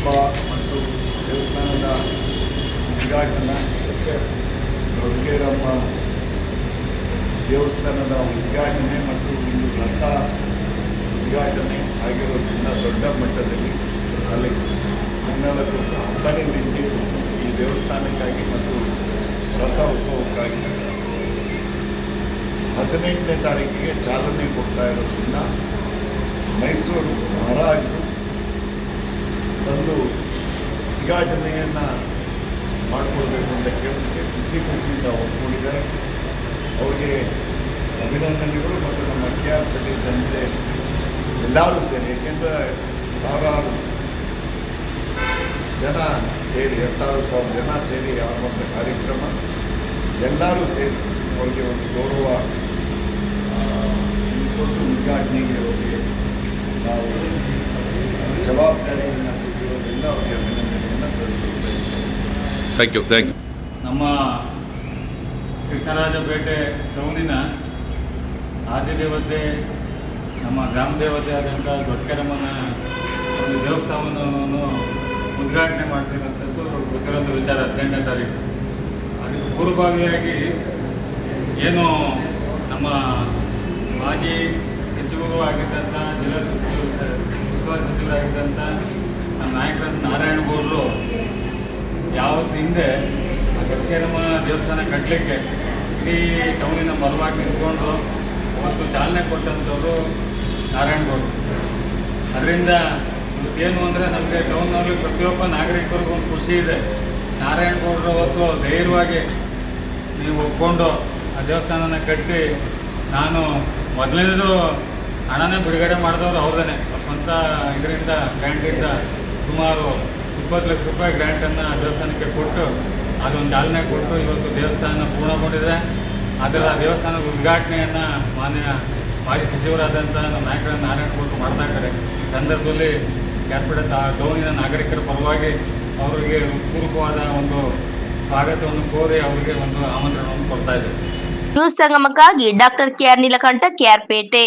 ಹಬ್ಬ ಮತ್ತು ದೇವಸ್ಥಾನದ ಉದ್ಘಾಟನೆ, ದೊಡ್ಡಕೆರಮ್ಮ ದೇವಸ್ಥಾನದ ಉದ್ಘಾಟನೆ ಮತ್ತು ಒಂದು ರಥ ಉದ್ಘಾಟನೆ ಆಗಿರೋದ್ರಿಂದ ದೊಡ್ಡ ಮಟ್ಟದಲ್ಲಿ ಅಲ್ಲಿ 14 ವರ್ಷ ಹಬ್ಬನೇ ನಿಂತಿತ್ತು ಈ ದೇವಸ್ಥಾನಕ್ಕಾಗಿ ಮತ್ತು ರಥ ಉತ್ಸವಕ್ಕಾಗಿ. 18ನೇ ತಾರೀಕಿಗೆ ಚಾಲನೆ ಕೊಡ್ತಾ ಇರೋದ್ರಿಂದ ಮೈಸೂರು ಮಹಾರಾಜರು ತಂದು ಉದ್ಘಾಟನೆಯನ್ನು ಮಾಡಿಕೊಡ್ಬೇಕು ಅಂತ ಕೇಳೋದಕ್ಕೆ ಖುಷಿಯಿಂದ ಒಪ್ಪಿಕೊಂಡಿದ್ದಾರೆ. ಅವರಿಗೆ ಅಭಿನಂದನೆಗಳು ಮತ್ತು ನಮ್ಮ ಕೆಆರ್ಪೇಟೆ ಜನತೆ ಎಲ್ಲರೂ ಸೇರಿ, ಏಕೆಂದರೆ ಸಾವಿರಾರು ಜನ ಸೇರಿ 16,000 ಜನ ಸೇರಿ ಆಗುವಂಥ ಕಾರ್ಯಕ್ರಮ, ಎಲ್ಲರೂ ಸೇರಿ ಅವರಿಗೆ ಒಂದು ಗೌರವ ಕೊಟ್ಟು ಉದ್ಘಾಟನೆಗೆ ಅವರಿಗೆ ನಾವು ಜವಾಬ್ದಾರಿಯನ್ನು ಕೊಟ್ಟಿರೋದ್ರಿಂದ ಅವರಿಗೆ ಅಭಿನಂದನೆಯನ್ನು ಸಲ್ಲಿಸಲು ಥ್ಯಾಂಕ್ ಯು. ನಮ್ಮ ಕೃಷ್ಣರಾಜಪೇಟೆ ಟೌನಿನ ಆದಿದೇವತೆ, ನಮ್ಮ ಗ್ರಾಮ ದೇವತೆ ಆದಂಥ ದೊಡ್ಡಕೆರಮ್ಮನ ಒಂದು ದೇವಸ್ಥಾನವನ್ನು ಉದ್ಘಾಟನೆ ಮಾಡ್ತಿರೋಂಥದ್ದು ಗೊತ್ತಿರೋಂಥ ವಿಚಾರ. 18ನೇ ತಾರೀಕು ಅದಕ್ಕೆ ಪೂರ್ವಭಾವಿಯಾಗಿ ಏನು ನಮ್ಮ ಮಾಜಿ ಸಚಿವರು ಆಗಿದ್ದಂಥ ಜಿಲ್ಲಾ ಉಸ್ತುವಾರಿ ಸಚಿವರಾಗಿದ್ದಂಥ ನಮ್ಮ ನಾಯಕರಾದ ನಾರಾಯಣಗೌಡರು ಯಾವತ್ತು ಹಿಂದೆ ಆ ದೊಡ್ಡಕೆರಮ್ಮ ದೇವಸ್ಥಾನ ಕಟ್ಟಲಿಕ್ಕೆ ಇಡೀ ಟೌನಿನ ಬಲವಾಗಿ ನಿಂತ್ಕೊಂಡು ಅವತ್ತು ಚಾಲನೆ ಕೊಟ್ಟಂಥವರು ನಾರಾಯಣಗೌಡರು. ಅದರಿಂದ ಏನು ಅಂದರೆ ನಮಗೆ ಟೌನ್ನಲ್ಲಿ ಪ್ರತಿಯೊಬ್ಬ ನಾಗರಿಕರಿಗೂ ಒಂದು ಖುಷಿ ಇದೆ. ನಾರಾಯಣಗೌಡರು ಅವತ್ತು ಧೈರ್ಯವಾಗಿ ನೀವು ಒಪ್ಕೊಂಡು ಆ ದೇವಸ್ಥಾನನ ಕಟ್ಟಿ, ನಾನು ಮೊದಲನೇದು ಹಣನೇ ಬಿಡುಗಡೆ ಮಾಡಿದವರು ಅವ್ರದೇ ಸ್ವಂತ ಇದರಿಂದ ಗ್ರ್ಯಾಂಟಿಂದ ಸುಮಾರು 20 ಲಕ್ಷ ರೂಪಾಯಿ ಗ್ರ್ಯಾಂಟನ್ನು ದೇವಸ್ಥಾನಕ್ಕೆ ಕೊಟ್ಟು ಅದೊಂದು ಚಾಲನೆ ಕೊಟ್ಟು ಇವತ್ತು ದೇವಸ್ಥಾನ ಪೂರ್ಣಗೊಂಡಿದೆ. ಅದರ ದೇವಸ್ಥಾನದ ಉದ್ಘಾಟನೆಯನ್ನು ಮಾಜಿ ಸಚಿವರಾದಂಥ ನಮ್ಮ ನಾಯಕರ ನಾರಾಯಣಗೌಡರು ಮಾಡ್ತಾ ಇದ್ದಾರೆ. ಈ ಸಂದರ್ಭದಲ್ಲಿ ಕೆಆರ್ಪೇಟೆ ಟೌನಿನ ನಾಗರಿಕರ ಪರವಾಗಿ ಅವರಿಗೆ ಪೂರ್ವಕವಾದ ಒಂದು ಸ್ವಾಗತವನ್ನು ಕೋರಿ ಅವರಿಗೆ ಒಂದು ಆಮಂತ್ರಣವನ್ನು ಕೊಡ್ತಾ ಇದ್ದಾರೆ. ನ್ಯೂಸ್ ಸಂಗಮಕ್ಕಾಗಿ doctor KR Neelakantha, KR Pete.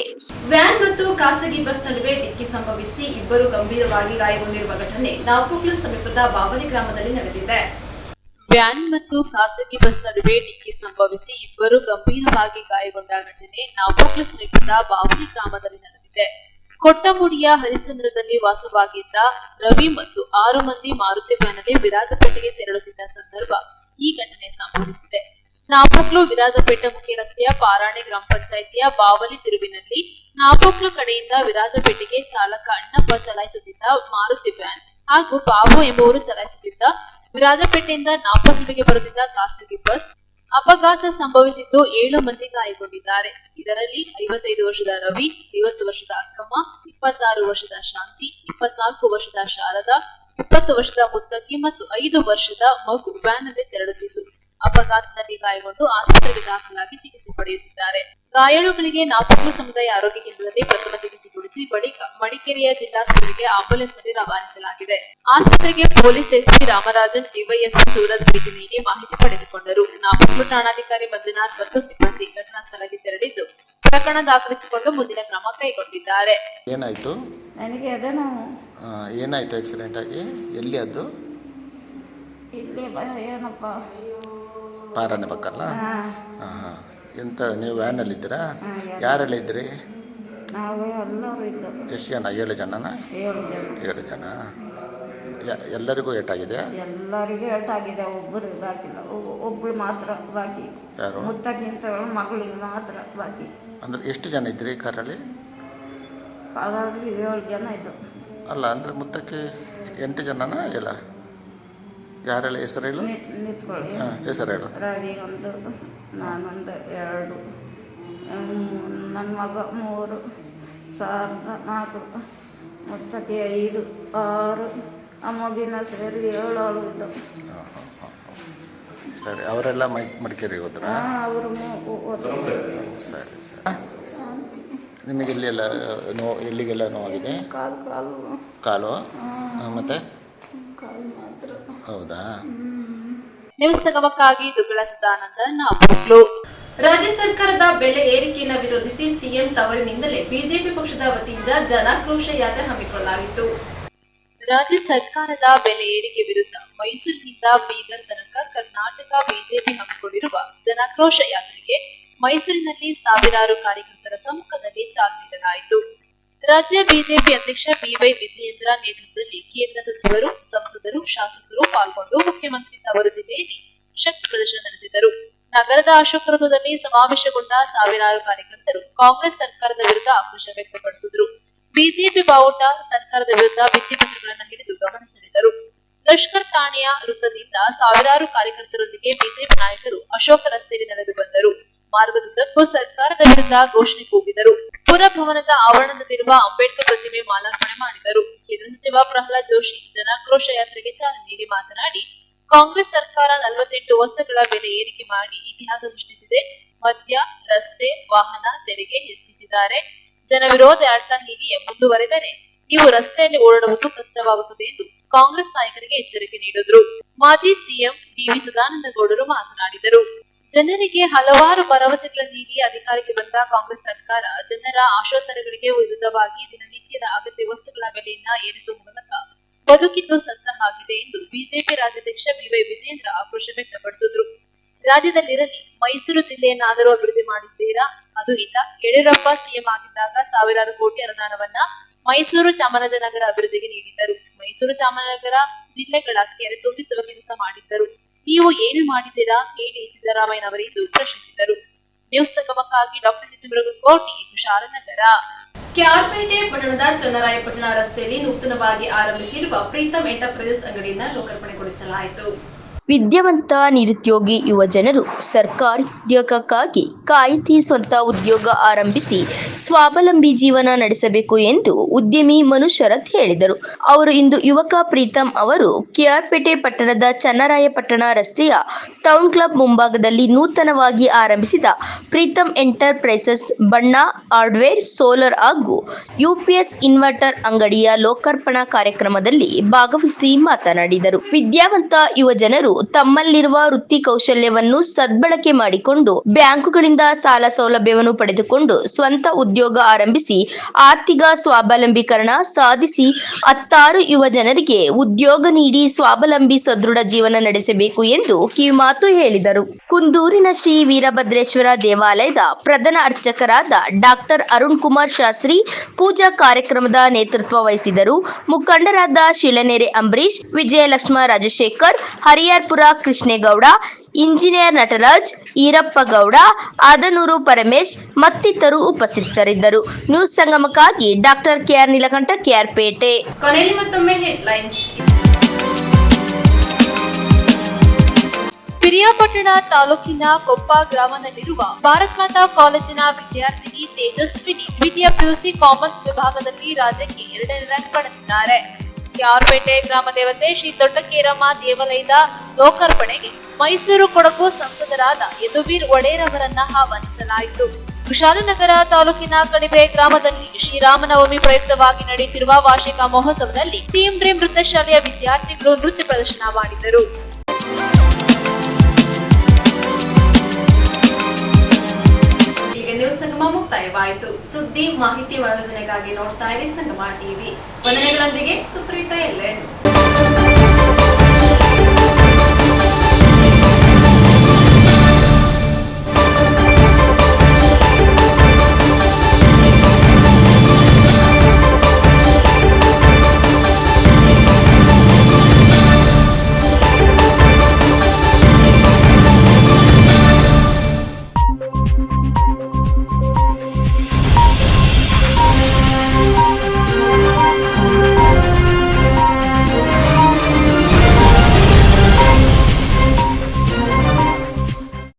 Van ಮತ್ತು ಖಾಸಗಿ ಬಸ್ ನಡುವೆ ಡಿಕ್ಕಿ ಸಂಭವಿಸಿ ಇಬ್ಬರು ಗಂಭೀರವಾಗಿ ಗಾಯಗೊಂಡಿರುವ ಘಟನೆ ನಾಪೋಕ್ಲು ಸಮೀಪದ ಬಾವಲಿ ಗ್ರಾಮದಲ್ಲಿ ನಡೆದಿದೆ. ವ್ಯಾನ್ ಮತ್ತು ಖಾಸಗಿ ಬಸ್ ನಡುವೆ ಡಿಕ್ಕಿ ಸಂಭವಿಸಿ ಇಬ್ಬರು ಗಂಭೀರವಾಗಿ ಗಾಯಗೊಂಡ ಘಟನೆ ನಾಪೋಕ್ಲು ಸಮೀಪದ ಬಾವಲಿ ಗ್ರಾಮದಲ್ಲಿ ನಡೆದಿದೆ. ಕೊಟ್ಟಮುಡಿಯ ಹರಿಶ್ಚಂದ್ರದಲ್ಲಿ ವಾಸವಾಗಿದ್ದ ರವಿ ಮತ್ತು 6 ಮಂದಿ ಮಾರುತಿ ವ್ಯಾನಲ್ಲಿ ವಿರಾಜಪೇಟೆಗೆ ತೆರಳುತ್ತಿದ್ದ ಸಂದರ್ಭ ಈ ಘಟನೆ ಸಂಭವಿಸಿದೆ. ನಾಪೋಕ್ಲು ವಿರಾಜಪೇಟೆ ಮುಖ್ಯ ರಸ್ತೆಯ ಪಾರಾಣಿ ಗ್ರಾಮ ಪಂಚಾಯಿತಿಯ ಬಾವಲಿ ತಿರುವಿನಲ್ಲಿ ನಾಪೋಕ್ಲು ಕಡೆಯಿಂದ ವಿರಾಜಪೇಟೆಗೆ ಚಾಲಕ ಅಣ್ಣಪ್ಪ ಚಲಾಯಿಸುತ್ತಿದ್ದ ಮಾರುತಿ ವ್ಯಾನ್ ಹಾಗೂ ಬಾಬು ಎಂಬುವರು ಚಲಾಯಿಸುತ್ತಿದ್ದ ವಿರಾಜಪೇಟೆಯಿಂದ ನಾಪೋಕ್ಲಿಗೆ ಬರುತ್ತಿದ್ದ ಖಾಸಗಿ ಬಸ್ ಅಪಘಾತ ಸಂಭವಿಸಿದ್ದು 7 ಮಂದಿ ಗಾಯಗೊಂಡಿದ್ದಾರೆ. ಇದರಲ್ಲಿ 55 ವರ್ಷದ ರವಿ, 50 ವರ್ಷದ ಅಕ್ಕಮ್ಮ, 26 ವರ್ಷದ ಶಾಂತಿ, 24 ವರ್ಷದ ಶಾರದಾ, 20 ವರ್ಷದ ಮುತ್ತಕ್ಕಿ ಮತ್ತು 5 ವರ್ಷದ ಮಗು ವ್ಯಾನ್ ನಲ್ಲಿ ತೆರಳುತ್ತಿದ್ದು ಅಪಘಾತದಲ್ಲಿ ಗಾಯಗೊಂಡು ಆಸ್ಪತ್ರೆಗೆ ದಾಖಲಾಗಿ ಚಿಕಿತ್ಸೆ ಪಡೆಯುತ್ತಿದ್ದಾರೆ. ಗಾಯಾಳುಗಳಿಗೆ ನಾಪೋಕ್ಲು ಸಮುದಾಯ ಆರೋಗ್ಯ ಕೇಂದ್ರದಲ್ಲಿ ಪ್ರಥಮ ಚಿಕಿತ್ಸೆ ಕೊಡಿಸಿ ಬಳಿಕ ಮಡಿಕೇರಿಯ ಜಿಲ್ಲಾಸ್ಪತ್ರೆಗೆ ಆಂಬುಲೆನ್ಸ್ ನಲ್ಲಿ ರವಾನಿಸಲಾಗಿದೆ. ಆಸ್ಪತ್ರೆಗೆ police SP Ramarajan, DYSP Suraj ಭೇಟಿ ನೀಡಿ ಮಾಹಿತಿ ಪಡೆದುಕೊಂಡರು. ನಾಪೋಕ್ಲು ಠಾಣಾಧಿಕಾರಿ ಮಂಜುನಾಥ್ ಮತ್ತು ಸಿಬ್ಬಂದಿ ಘಟನಾ ಸ್ಥಳಕ್ಕೆ ತೆರಳಿದ್ದು ಪ್ರಕರಣ ದಾಖಲಿಸಿಕೊಂಡು ಮುಂದಿನ ಕ್ರಮ ಕೈಗೊಂಡಿದ್ದಾರೆ. ಏನಾಯ್ತು? ನನಗೆ ಅದನ್ನು ಏನಾಯ್ತು ಆಕ್ಸಿಡೆಂಟ್ ಆಗಿ? ಎಲ್ಲಿ ಅದು? ಇಲ್ಲೇ ಏನಪ್ಪ ಪಾರಾನೆ ಪಕ್ಕಲ್ಲ? ಹಾಂ. ಎಂತ ನೀವು ವ್ಯಾನಲ್ಲಿದ್ದೀರಾ? ಯಾರೆಲ್ಲ ಇದ್ರಿ? ನಾವು ಎಲ್ಲರೂ ಇದ್ದವು. ಎಷ್ಟು ಜನ? 7 ಜನನಾ? 7 ಜನ. ಎಲ್ಲರಿಗೂ ಏಟಾಗಿದೆ? ಎಲ್ಲರಿಗೂ ಏಟಾಗಿದೆ. ಒಬ್ಬರು ಬಾಕಿಲ್ಲ, ಒಬ್ಬಳು ಮಾತ್ರ ಬಾಕಿ. ಯಾರು? ಮುತ್ತಕ್ಕಿಂತ ಮಗಳಿಗೆ ಮಾತ್ರ ಬಾಕಿ. ಅಂದರೆ ಎಷ್ಟು ಜನ ಇದ್ರಿ ಕಾರಲ್ಲಿ? ಅದರಲ್ಲಿ 7 ಜನ ಇದ್ದು. ಅಲ್ಲ ಅಂದರೆ ಮೊತ್ತಕ್ಕೆ 8 ಜನನಾ ಇಲ್ಲ? ಯಾರೆಲ್ಲ ಹೆಸರು ಹೇಳು? ನಿಂತ್ಕೊಳ್ಳಿ. ಹೆಸರು ಹೇಳು. ರವಿ 1, ನಾನೊಂದು 2, ನನ್ನ ಮಗ 3, ಶಾರದಾ 4, ಮೊತ್ತಕ್ಕೆ 5, 6, ಆ ಮಗಿನ ಸೇರಿ 7 ಆಳು ಇದ್ದವು. ಸರಿ, ಅವರೆಲ್ಲ ಮಡಿಕೇರಿಗೆ ಹೋದ್ರ? ಅವರು ಸರಿ ಸರಿ. ನಿಮಗೆ ಇಲ್ಲೆಲ್ಲ ಎಲ್ಲಿಗೆಲ್ಲ ನೋವಾಗಿದೆ? ಕಾಲು ಮತ್ತೆ ಮಾತ್ರ. ಹೌದಾ? ನ್ಯೂಸ್ ನಿಗಮಕ್ಕಾಗಿ ದುಗ್ಗಳ ಸದಾನಂದ, ನಾಮಕ್ಕಳು. ರಾಜ್ಯ ಸರ್ಕಾರದ ಬೆಲೆ ಏರಿಕೆಯನ್ನು ವಿರೋಧಿಸಿ ಸಿಎಂ ತವರಿನಿಂದಲೇ ಬಿಜೆಪಿ ಪಕ್ಷದ ವತಿಯಿಂದ ಜನಾಕ್ರೋಶ ಯಾತ್ರೆ ಹಮ್ಮಿಕೊಳ್ಳಲಾಗಿತ್ತು. ರಾಜ್ಯ ಸರ್ಕಾರದ ಬೆಲೆ ಏರಿಕೆ ವಿರುದ್ಧ ಮೈಸೂರಿನಿಂದ ಬೀದರ್ ತನಕ ಕರ್ನಾಟಕ ಬಿಜೆಪಿ ಹಮ್ಮಿಕೊಂಡಿರುವ ಜನಾಕ್ರೋಶ ಯಾತ್ರೆಗೆ ಮೈಸೂರಿನಲ್ಲಿ ಸಾವಿರಾರು ಕಾರ್ಯಕರ್ತರ ಸಮ್ಮುಖದಲ್ಲಿ ಚಾಲನೆ ನೀಡಲಾಯಿತು. ರಾಜ್ಯ ಬಿಜೆಪಿ ಅಧ್ಯಕ್ಷ ಬಿವೈ ವಿಜಯೇಂದ್ರ ನೇತೃತ್ವದಲ್ಲಿ ಕೇಂದ್ರ ಸಚಿವರು, ಸಂಸದರು, ಶಾಸಕರು ಪಾಲ್ಗೊಂಡು ಮುಖ್ಯಮಂತ್ರಿ ತವರು ಜಿಲ್ಲೆಯಲ್ಲಿ ಶಕ್ತಿ ಪ್ರದರ್ಶನ ನಡೆಸಿದರು. ನಗರದ ಅಶೋಕ ವೃತ್ತದಲ್ಲಿ ಸಮಾವೇಶಗೊಂಡ ಸಾವಿರಾರು ಕಾರ್ಯಕರ್ತರು ಕಾಂಗ್ರೆಸ್ ಸರ್ಕಾರದ ವಿರುದ್ಧ ಆಕ್ರೋಶ ವ್ಯಕ್ತಪಡಿಸಿದರು. ಬಿಜೆಪಿ ಬಾವುಟ, ಸರ್ಕಾರದ ವಿರುದ್ಧ ಭಿತ್ತಿಪತ್ರಗಳನ್ನು ಹಿಡಿದು ಗಮನ ಸೆಳೆದರು. ಲಷ್ಕರ್ ಠಾಣೆಯ ವೃತ್ತದಿಂದ ಸಾವಿರಾರು ಕಾರ್ಯಕರ್ತರೊಂದಿಗೆ ಬಿಜೆಪಿ ನಾಯಕರು ಅಶೋಕ ರಸ್ತೆಯಲ್ಲಿ ನಡೆದು ಬಂದರು. ಮಾರ್ಗದುದ್ದಕ್ಕೂ ಸರ್ಕಾರದ ವಿರುದ್ಧ ಘೋಷಣೆ ಕೂಗಿದರು. ಪುರಭವನದ ಆವರಣದಲ್ಲಿರುವ ಅಂಬೇಡ್ಕರ್ ಪ್ರತಿಮೆ ಮಾಲಾರ್ಪಣೆ ಮಾಡಿದರು. ಕೇಂದ್ರ ಸಚಿವ ಪ್ರಹ್ಲಾದ್ ಜೋಶಿ ಜನಾಕ್ರೋಶ ಯಾತ್ರೆಗೆ ಚಾಲನೆ ನೀಡಿ ಮಾತನಾಡಿ, ಕಾಂಗ್ರೆಸ್ ಸರ್ಕಾರ 48 ವಸ್ತುಗಳ ಬೆಲೆ ಏರಿಕೆ ಮಾಡಿ ಇತಿಹಾಸ ಸೃಷ್ಟಿಸಿದೆ. ಮದ್ಯ, ರಸ್ತೆ, ವಾಹನ ತೆರಿಗೆ ಹೆಚ್ಚಿಸಿದ್ದಾರೆ. ಜನ ವಿರೋಧ ಆಡಳಿತ ಹೀಗೆ ಮುಂದುವರೆದರೆ ನೀವು ರಸ್ತೆಯಲ್ಲಿ ಓಡಾಡುವುದು ಕಷ್ಟವಾಗುತ್ತದೆ ಎಂದು ಕಾಂಗ್ರೆಸ್ ನಾಯಕರಿಗೆ ಎಚ್ಚರಿಕೆ ನೀಡಿದ್ರು. ಮಾಜಿ ಸಿಎಂ ಡಿ.ವಿ. ಸದಾನಂದ ಗೌಡರು ಮಾತನಾಡಿದರು. ಜನರಿಗೆ ಹಲವಾರು ಭರವಸೆಗಳನ್ನು ನೀಡಿ ಅಧಿಕಾರಕ್ಕೆ ಬಂದ ಕಾಂಗ್ರೆಸ್ ಸರ್ಕಾರ ಜನರ ಆಶೋತ್ತರಗಳಿಗೆ ವಿರುದ್ಧವಾಗಿ ದಿನನಿತ್ಯದ ಅಗತ್ಯ ವಸ್ತುಗಳ ಬೆಲೆಯನ್ನ ಏರಿಸುವ ಮೂಲಕ ಬದುಕಿದ್ದು ಸತ್ತ ಹಾಗಿದೆ ಎಂದು ಬಿಜೆಪಿ ರಾಜ್ಯಾಧ್ಯಕ್ಷ ಬಿವೈ ವಿಜಯೇಂದ್ರ ಆಕ್ರೋಶ ವ್ಯಕ್ತಪಡಿಸಿದ್ರು. ರಾಜ್ಯದಲ್ಲಿರಲಿ, ಮೈಸೂರು ಜಿಲ್ಲೆಯನ್ನಾದರೂ ಅಭಿವೃದ್ಧಿ ಮಾಡಿದ್ದೀರಾ? ಅದು ಇಲ್ಲ. ಯಡಿಯೂರಪ್ಪ ಸಿಎಂ ಆಗಿದ್ದಾಗ ಸಾವಿರಾರು ಕೋಟಿ ಅನುದಾನವನ್ನ ಮೈಸೂರು ಚಾಮರಾಜನಗರ ಅಭಿವೃದ್ಧಿಗೆ ನೀಡಿದ್ದರು. ಮೈಸೂರು ಚಾಮರಾಜನಗರ ಜಿಲ್ಲೆಗಳ ಕೆರೆ ತುಂಬಿಸುವ ಕೆಲಸ ಮಾಡಿದ್ದರು. ನೀವು ಏನು ಮಾಡಿದ್ದೀರಾ ಹೇಳಿ ಸಿದ್ದರಾಮಯ್ಯನವರೆಂದು ಪ್ರಶ್ನಿಸಿದರು. ನ್ಯೂಸ್ ನಿಗಮಕ್ಕಾಗಿ ಡಾಕ್ಟರ್ ಎಚ್ ಮುರುಘಕೋಟಿ, ಕುಶಾಲನಗರ. ಕೆಆರ್ಪೇಟೆ ಪಟ್ಟಣದ ಚನ್ನರಾಯಪಟ್ಟಣ ರಸ್ತೆಯಲ್ಲಿ ನೂತನವಾಗಿ ಆರಂಭಿಸಿರುವ ಪ್ರೀತಮ್ ಎಂಟರ್ಪ್ರೈಸಸ್ ಅಂಗಡಿಯನ್ನು ಲೋಕಾರ್ಪಣೆಗೊಳಿಸಲಾಯಿತು. ವಿದ್ಯಾವಂತ ನಿರುದ್ಯೋಗಿ ಯುವ ಜನರು ಸರ್ಕಾರಿ ಉದ್ಯೋಗಕ್ಕಾಗಿ ಕಾಯತಿ ಸ್ವಂತ ಉದ್ಯೋಗ ಆರಂಭಿಸಿ ಸ್ವಾವಲಂಬಿ ಜೀವನ ನಡೆಸಬೇಕು ಎಂದು ಉದ್ಯಮಿ ಮನು ಶರತ್ ಹೇಳಿದರು. ಅವರು ಇಂದು ಯುವಕ ಪ್ರೀತಮ್ ಅವರು ಕೆಆರ್ಪೇಟೆ ಪಟ್ಟಣದ ಚನ್ನರಾಯಪಟ್ಟಣ ರಸ್ತೆಯ ಟೌನ್ ಕ್ಲಬ್ ಮುಂಭಾಗದಲ್ಲಿ ನೂತನವಾಗಿ ಆರಂಭಿಸಿದ ಪ್ರೀತಮ್ ಎಂಟರ್ಪ್ರೈಸಸ್ ಬಣ್ಣ, ಹಾರ್ಡ್ವೇರ್, ಸೋಲಾರ್ ಹಾಗೂ ಯುಪಿಎಸ್ ಇನ್ವರ್ಟರ್ ಅಂಗಡಿಯ ಲೋಕಾರ್ಪಣಾ ಕಾರ್ಯಕ್ರಮದಲ್ಲಿ ಭಾಗವಹಿಸಿ ಮಾತನಾಡಿದರು. ವಿದ್ಯಾವಂತ ಯುವ ಜನರು ತಮ್ಮಲ್ಲಿರುವ ವೃತ್ತಿ ಕೌಶಲ್ಯವನ್ನು ಸದ್ಬಳಕೆ ಮಾಡಿಕೊಂಡು ಬ್ಯಾಂಕುಗಳಿಂದ ಸಾಲ ಸೌಲಭ್ಯವನ್ನು ಪಡೆದುಕೊಂಡು ಸ್ವಂತ ಉದ್ಯೋಗ ಆರಂಭಿಸಿ ಆರ್ಥಿಕ ಸ್ವಾವಲಂಬೀಕರಣ ಸಾಧಿಸಿ 16 ಯುವ ಜನರಿಗೆ ಉದ್ಯೋಗ ನೀಡಿ ಸ್ವಾವಲಂಬಿ ಸದೃಢ ಜೀವನ ನಡೆಸಬೇಕು ಎಂದು ಕಿವಿಮಾತು ಹೇಳಿದರು. ಕುಂದೂರಿನ ಶ್ರೀ ವೀರಭದ್ರೇಶ್ವರ ದೇವಾಲಯದ ಪ್ರಧಾನ ಅರ್ಚಕರಾದ ಡಾಕ್ಟರ್ ಅರುಣ್ ಕುಮಾರ್ ಶಾಸ್ತ್ರಿ ಪೂಜಾ ಕಾರ್ಯಕ್ರಮದ ನೇತೃತ್ವ ವಹಿಸಿದರು. ಮುಖಂಡರಾದ ಶಿಲನೆರೆ ಅಂಬರೀಶ್, ವಿಜಯಲಕ್ಷ್ಮ ರಾಜಶೇಖರ್, ಹರಿಹರಪುರ ಕೃಷ್ಣೇಗೌಡ, ಇಂಜಿನಿಯರ್ ನಟರಾಜ್, ಈರಪ್ಪ ಗೌಡ, ಆದನೂರು ಪರಮೇಶ್ ಮತ್ತಿತರರು ಉಪಸ್ಥಿತರಿದ್ದರು. ನ್ಯೂಸ್ ಸಂಗಮಕ್ಕಾಗಿ ಡಾಕ್ಟರ್ ಕೆಆರ್ ನೀಲಕಂಠ, ಕೆಆರ್ಪೇಟೆ. ಕೊನೆಯಲ್ಲಿ ಮತ್ತೊಮ್ಮೆ ಹೆಡ್ಲೈನ್ಸ್. ಪಿರಿಯಾಪಟ್ಟಣ ತಾಲೂಕಿನ ಕೊಪ್ಪ ಗ್ರಾಮದಲ್ಲಿರುವ ಭಾರತ್ ಮಾತಾ ಕಾಲೇಜಿನ ವಿದ್ಯಾರ್ಥಿನಿ ತೇಜಸ್ವಿನಿ ದ್ವಿತೀಯ ಪಿಯುಸಿ ಕಾಮರ್ಸ್ ವಿಭಾಗದಲ್ಲಿ ರಾಜ್ಯಕ್ಕೆ 2ನೇ ರ್ಯಾಂಕ್ ಪಡೆದಿದ್ದಾರೆ. ಕೆಆರ್ಪೇಟೆ ಗ್ರಾಮ ದೇವತೆ ಶ್ರೀ ದೊಡ್ಡಕೇರಮ್ಮ ದೇವಾಲಯದ ಲೋಕಾರ್ಪಣೆಗೆ ಮೈಸೂರು ಕೊಡಗು ಸಂಸದರಾದ ಯದುವೀರ್ ಒಡೆಯರ್ ಅವರನ್ನ ಆಹ್ವಾನಿಸಲಾಯಿತು. ಕುಶಾಲನಗರ ತಾಲೂಕಿನ ಕಣಿವೆ ಗ್ರಾಮದಲ್ಲಿ ಶ್ರೀರಾಮನವಮಿ ಪ್ರಯುಕ್ತವಾಗಿ ನಡೆಯುತ್ತಿರುವ ವಾರ್ಷಿಕ ಮಹೋತ್ಸವದಲ್ಲಿ ಟೀಮ್ ಡ್ರೀಮ್ ನೃತ್ಯ ಶಾಲೆಯ ವಿದ್ಯಾರ್ಥಿಗಳು ನೃತ್ಯ ಪ್ರದರ್ಶನ ಮಾಡಿದರು. ನ್ಯೂಸ್ ಸಂಗಮ ಮುಕ್ತಾಯವಾಯಿತು. ಸುದ್ದಿ, ಮಾಹಿತಿ, ಮನೋರಂಜನೆಗಾಗಿ ನೋಡ್ತಾ ಇರಿ ಸಂಗಮ ಟಿವಿ. ವಂದನೆಗಳೊಂದಿಗೆ ಸುಪ್ರೀತಾ ಎಲ್ಲೆನ್.